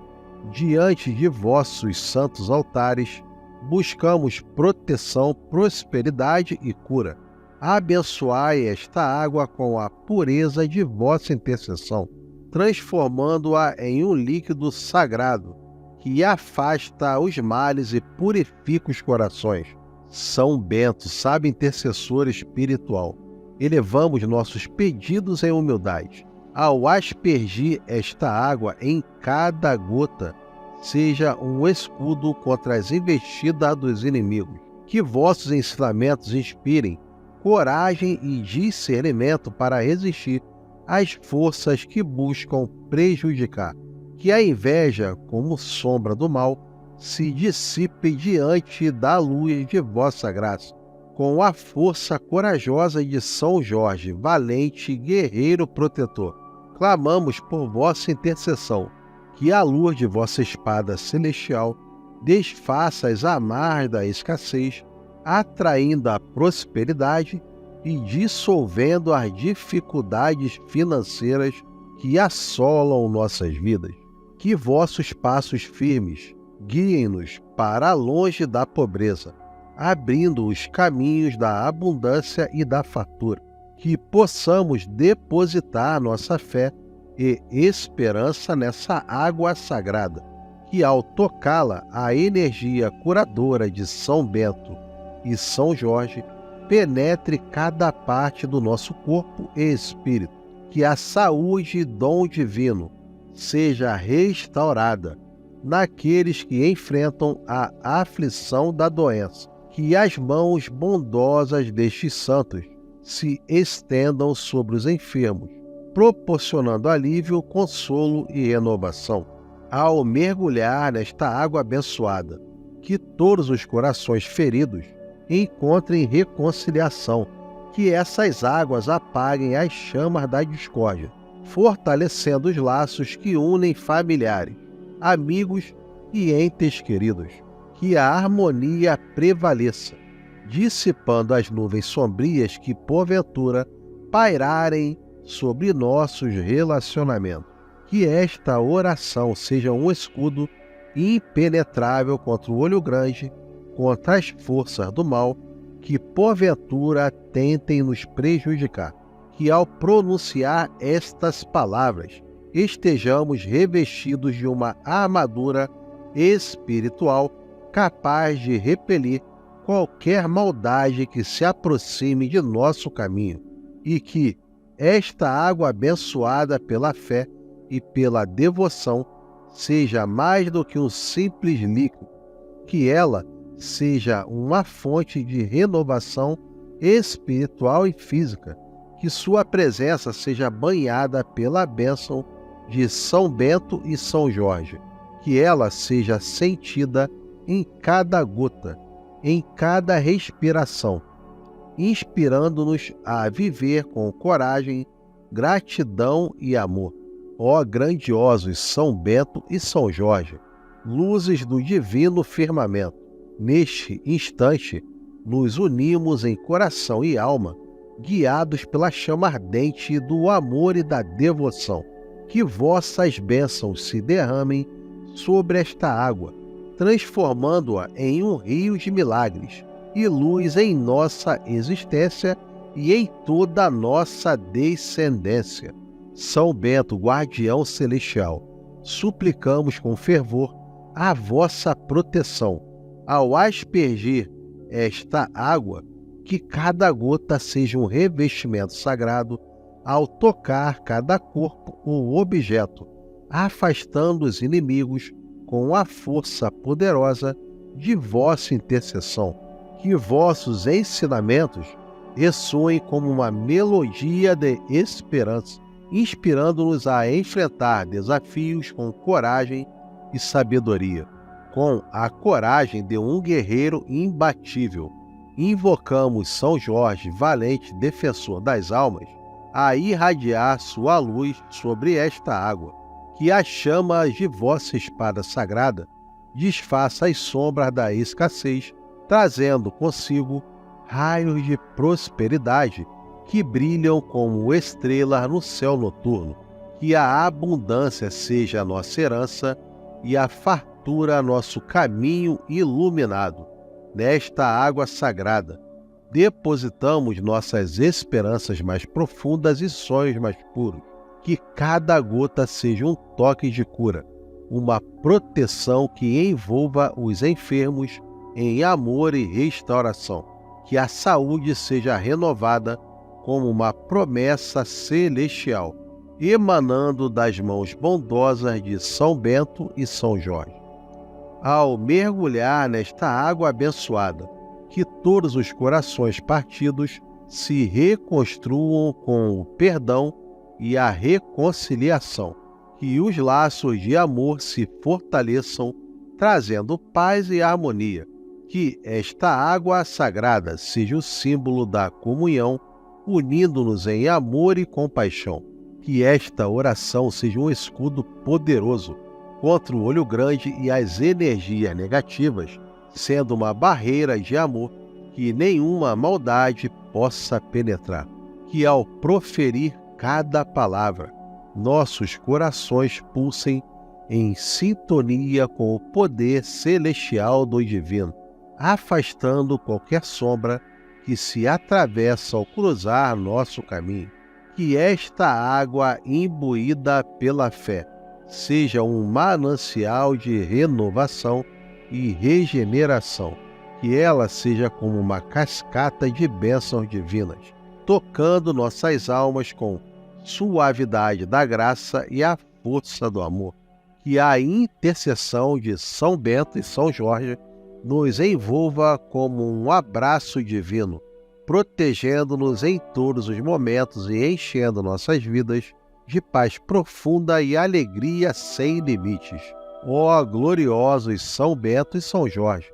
A: diante de vossos santos altares, buscamos proteção, prosperidade e cura. Abençoai esta água com a pureza de vossa intercessão, transformando-a em um líquido sagrado, que afasta os males e purifica os corações. São Bento, sábio intercessor espiritual, elevamos nossos pedidos em humildade. Ao aspergir esta água em cada gota, seja um escudo contra as investidas dos inimigos. Que vossos ensinamentos inspirem coragem e discernimento para resistir às forças que buscam prejudicar. Que a inveja, como sombra do mal, se dissipe diante da luz de vossa graça. Com a força corajosa de São Jorge, valente guerreiro protetor, clamamos por vossa intercessão, que a luz de vossa espada celestial desfaça as amarras da escassez, atraindo a prosperidade e dissolvendo as dificuldades financeiras que assolam nossas vidas. Que vossos passos firmes guiem-nos para longe da pobreza, abrindo os caminhos da abundância e da fartura. Que possamos depositar nossa fé e esperança nessa água sagrada, que ao tocá-la, a energia curadora de São Bento e São Jorge penetre cada parte do nosso corpo e espírito. Que a saúde e dom divino seja restaurada naqueles que enfrentam a aflição da doença. Que as mãos bondosas destes santos se estendam sobre os enfermos, proporcionando alívio, consolo e renovação. Ao mergulhar nesta água abençoada, que todos os corações feridos encontrem reconciliação, que essas águas apaguem as chamas da discórdia, fortalecendo os laços que unem familiares, amigos e entes queridos. Que a harmonia prevaleça, dissipando as nuvens sombrias que, porventura, pairarem sobre nossos relacionamentos. Que esta oração seja um escudo impenetrável contra o olho grande, contra as forças do mal que, porventura, tentem nos prejudicar. Que, ao pronunciar estas palavras, estejamos revestidos de uma armadura espiritual capaz de repelir qualquer maldade que se aproxime de nosso caminho, e que esta água abençoada pela fé e pela devoção seja mais do que um simples líquido, que ela seja uma fonte de renovação espiritual e física, que sua presença seja banhada pela bênção de São Bento e São Jorge, que ela seja sentida em cada gota, em cada respiração, inspirando-nos a viver com coragem, gratidão e amor. Ó grandiosos São Bento e São Jorge, luzes do divino firmamento, neste instante nos unimos em coração e alma, guiados pela chama ardente do amor e da devoção. Que vossas bênçãos se derramem sobre esta água, transformando-a em um rio de milagres e luz em nossa existência e em toda a nossa descendência. São Bento, guardião celestial, suplicamos com fervor a vossa proteção. Ao aspergir esta água, que cada gota seja um revestimento sagrado, ao tocar cada corpo ou objeto, afastando os inimigos com a força poderosa de vossa intercessão. Que vossos ensinamentos ressoem como uma melodia de esperança, inspirando-nos a enfrentar desafios com coragem e sabedoria, com a coragem de um guerreiro imbatível. Invocamos São Jorge, valente defensor das almas, a irradiar sua luz sobre esta água, que a chama de vossa espada sagrada desfaça as sombras da escassez, trazendo consigo raios de prosperidade que brilham como estrelas no céu noturno. Que a abundância seja a nossa herança e a fartura nosso caminho iluminado. Nesta água sagrada, depositamos nossas esperanças mais profundas e sonhos mais puros. Que cada gota seja um toque de cura, uma proteção que envolva os enfermos em amor e restauração. Que a saúde seja renovada como uma promessa celestial, emanando das mãos bondosas de São Bento e São Jorge. Ao mergulhar nesta água abençoada, que todos os corações partidos se reconstruam com o perdão e a reconciliação, que os laços de amor se fortaleçam, trazendo paz e harmonia. Que esta água sagrada seja o símbolo da comunhão, unindo-nos em amor e compaixão. Que esta oração seja um escudo poderoso contra o olho grande e as energias negativas, sendo uma barreira de amor que nenhuma maldade possa penetrar. Que ao proferir cada palavra, nossos corações pulsem em sintonia com o poder celestial do divino, afastando qualquer sombra que se atravessa ao cruzar nosso caminho. Que esta água imbuída pela fé seja um manancial de renovação e regeneração. Que ela seja como uma cascata de bênçãos divinas, tocando nossas almas com suavidade da graça e a força do amor. Que a intercessão de São Bento e São Jorge nos envolva como um abraço divino, protegendo-nos em todos os momentos e enchendo nossas vidas de paz profunda e alegria sem limites. Ó gloriosos São Bento e São Jorge,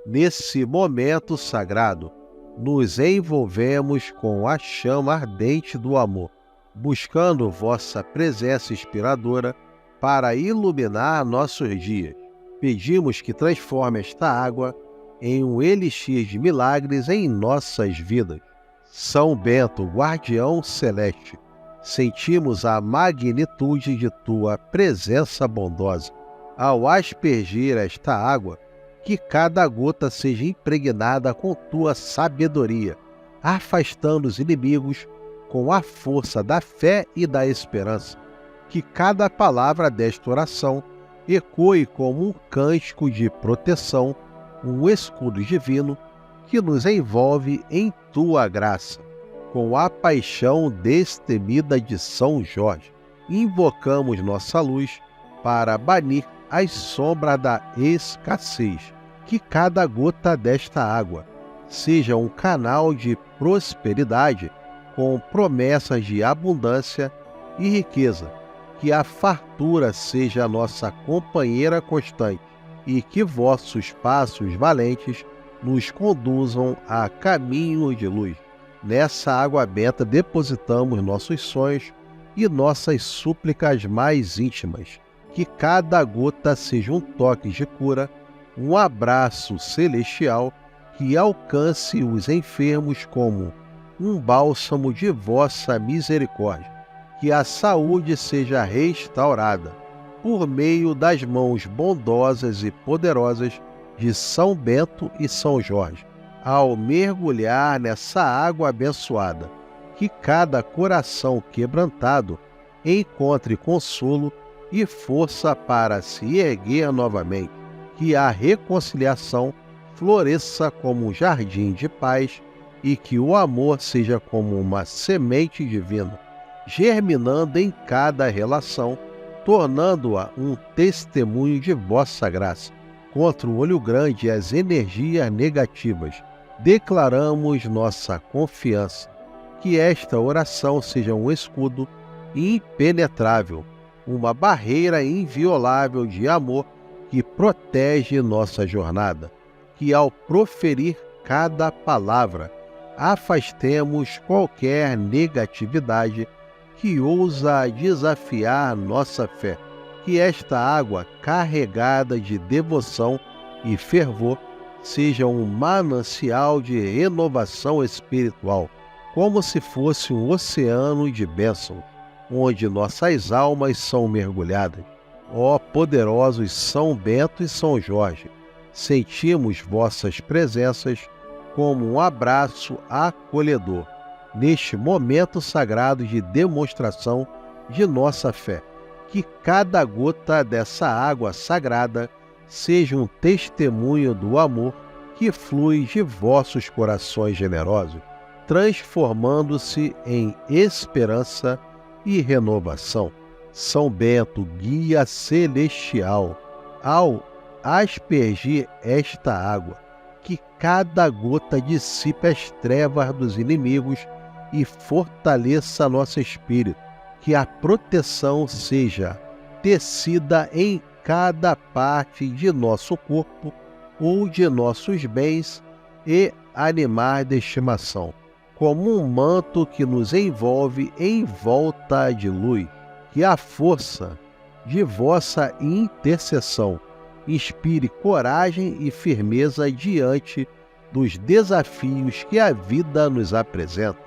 A: nesse momento sagrado, nos envolvemos com a chama ardente do amor, buscando vossa presença inspiradora para iluminar nossos dias. Pedimos que transforme esta água em um elixir de milagres em nossas vidas. São Bento, guardião celeste, sentimos a magnitude de tua presença bondosa. Ao aspergir esta água, que cada gota seja impregnada com tua sabedoria, afastando os inimigos com a força da fé e da esperança. Que cada palavra desta oração ecoe como um cântico de proteção, um escudo divino que nos envolve em tua graça. Com a paixão destemida de São Jorge, invocamos nossa luz para banir as sombras da escassez. Que cada gota desta água seja um canal de prosperidade com promessas de abundância e riqueza. Que a fartura seja a nossa companheira constante e que vossos passos valentes nos conduzam a caminho de luz. Nessa água benta depositamos nossos sonhos e nossas súplicas mais íntimas. Que cada gota seja um toque de cura, um abraço celestial que alcance os enfermos como um bálsamo de vossa misericórdia. Que a saúde seja restaurada por meio das mãos bondosas e poderosas de São Bento e São Jorge. Ao mergulhar nessa água abençoada, que cada coração quebrantado encontre consolo e força para se erguer novamente. Que a reconciliação floresça como um jardim de paz e que o amor seja como uma semente divina, germinando em cada relação, tornando-a um testemunho de vossa graça. Contra o olho grande e as energias negativas, declaramos nossa confiança. Que esta oração seja um escudo impenetrável, uma barreira inviolável de amor que protege nossa jornada, que ao proferir cada palavra, afastemos qualquer negatividade que ousa desafiar nossa fé, que esta água carregada de devoção e fervor seja um manancial de renovação espiritual, como se fosse um oceano de bênçãos, onde nossas almas são mergulhadas. Ó poderosos São Bento e São Jorge, sentimos vossas presenças como um abraço acolhedor, neste momento sagrado de demonstração de nossa fé. Que cada gota dessa água sagrada seja um testemunho do amor que flui de vossos corações generosos, transformando-se em esperança e renovação. São Bento, guia celestial, ao aspergir esta água, que cada gota dissipe as trevas dos inimigos e fortaleça nosso espírito, que a proteção seja tecida em cada parte de nosso corpo ou de nossos bens e animais de estimação, como um manto que nos envolve em volta de luz. Que a força de vossa intercessão inspire coragem e firmeza diante dos desafios que a vida nos apresenta.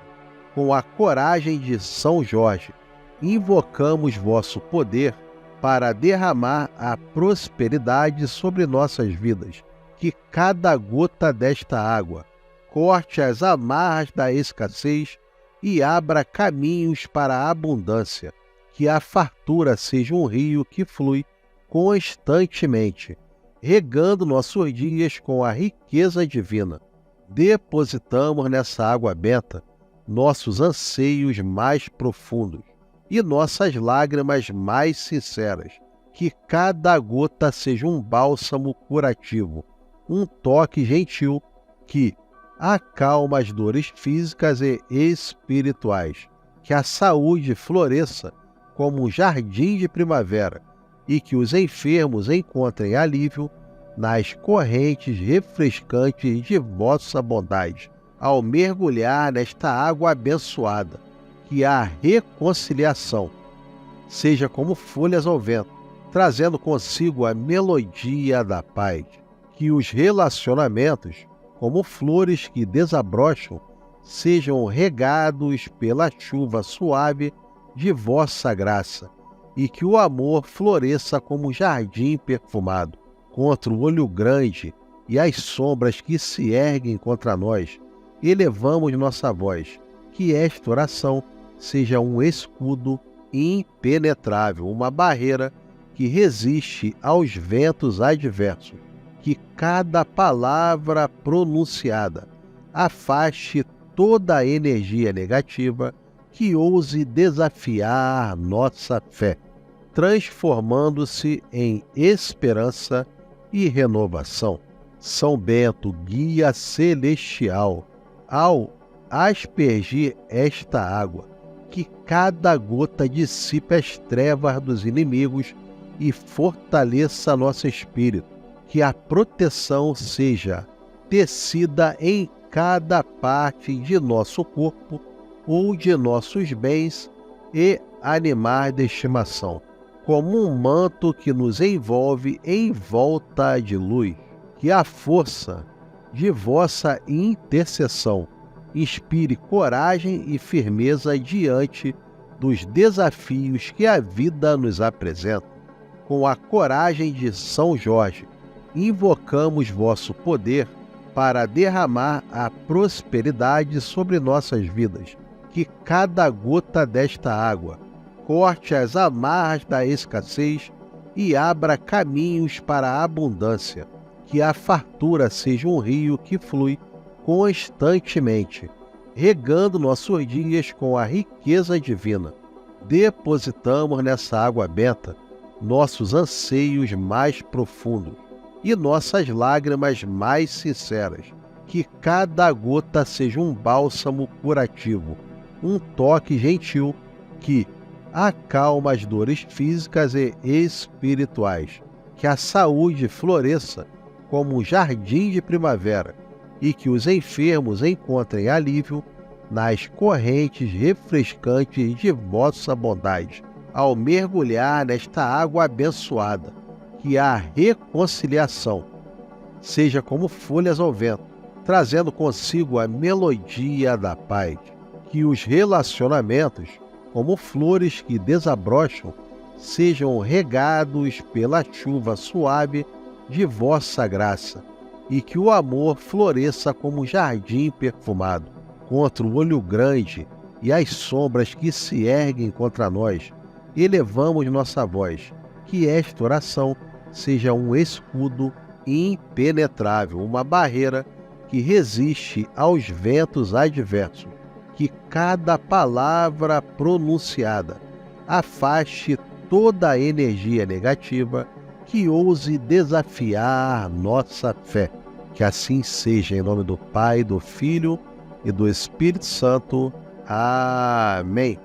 A: Com a coragem de São Jorge, invocamos vosso poder para derramar a prosperidade sobre nossas vidas. Que cada gota desta água corte as amarras da escassez e abra caminhos para a abundância. Que a fartura seja um rio que flui constantemente, regando nossos dias com a riqueza divina. Depositamos nessa água benta nossos anseios mais profundos e nossas lágrimas mais sinceras. Que cada gota seja um bálsamo curativo, um toque gentil que acalma as dores físicas e espirituais. Que a saúde floresça como um jardim de primavera e que os enfermos encontrem alívio nas correntes refrescantes de vossa bondade. Ao mergulhar nesta água abençoada, que a reconciliação seja como folhas ao vento, trazendo consigo a melodia da paz. Que os relacionamentos, como flores que desabrocham, sejam regados pela chuva suave de vossa graça, e que o amor floresça como um jardim perfumado. Contra o olho grande e as sombras que se erguem contra nós, elevamos nossa voz. Que esta oração seja um escudo impenetrável, uma barreira que resiste aos ventos adversos. Que cada palavra pronunciada afaste toda a energia negativa que ouse desafiar nossa fé, transformando-se em esperança e renovação. São Bento, guia celestial, ao aspergir esta água, que cada gota dissipe as trevas dos inimigos e fortaleça nosso espírito. Que a proteção seja tecida em cada parte de nosso corpo ou de nossos bens e animais de estimação, como um manto que nos envolve em volta de luz. Que a força de vossa intercessão inspire coragem e firmeza diante dos desafios que a vida nos apresenta. Com a coragem de São Jorge, invocamos vosso poder para derramar a prosperidade sobre nossas vidas. Que cada gota desta água corte as amarras da escassez e abra caminhos para a abundância. Que a fartura seja um rio que flui constantemente, regando nossos dias com a riqueza divina. Depositamos nessa água benta nossos anseios mais profundos e nossas lágrimas mais sinceras. Que cada gota seja um bálsamo curativo, um toque gentil que acalma as dores físicas e espirituais. que a saúde floresça como um jardim de primavera e que os enfermos encontrem alívio nas correntes refrescantes de vossa bondade. Ao mergulhar nesta água abençoada, que a reconciliação seja como folhas ao vento, trazendo consigo a melodia da paz. Que os relacionamentos, como flores que desabrocham, sejam regados pela chuva suave de vossa graça, e que o amor floresça como um jardim perfumado. Contra o olho grande e as sombras que se erguem contra nós, elevamos nossa voz. Que esta oração seja um escudo impenetrável, uma barreira que resiste aos ventos adversos. Que cada palavra pronunciada afaste toda a energia negativa que ouse desafiar nossa fé. Que assim seja, em nome do Pai, do Filho e do Espírito Santo. Amém.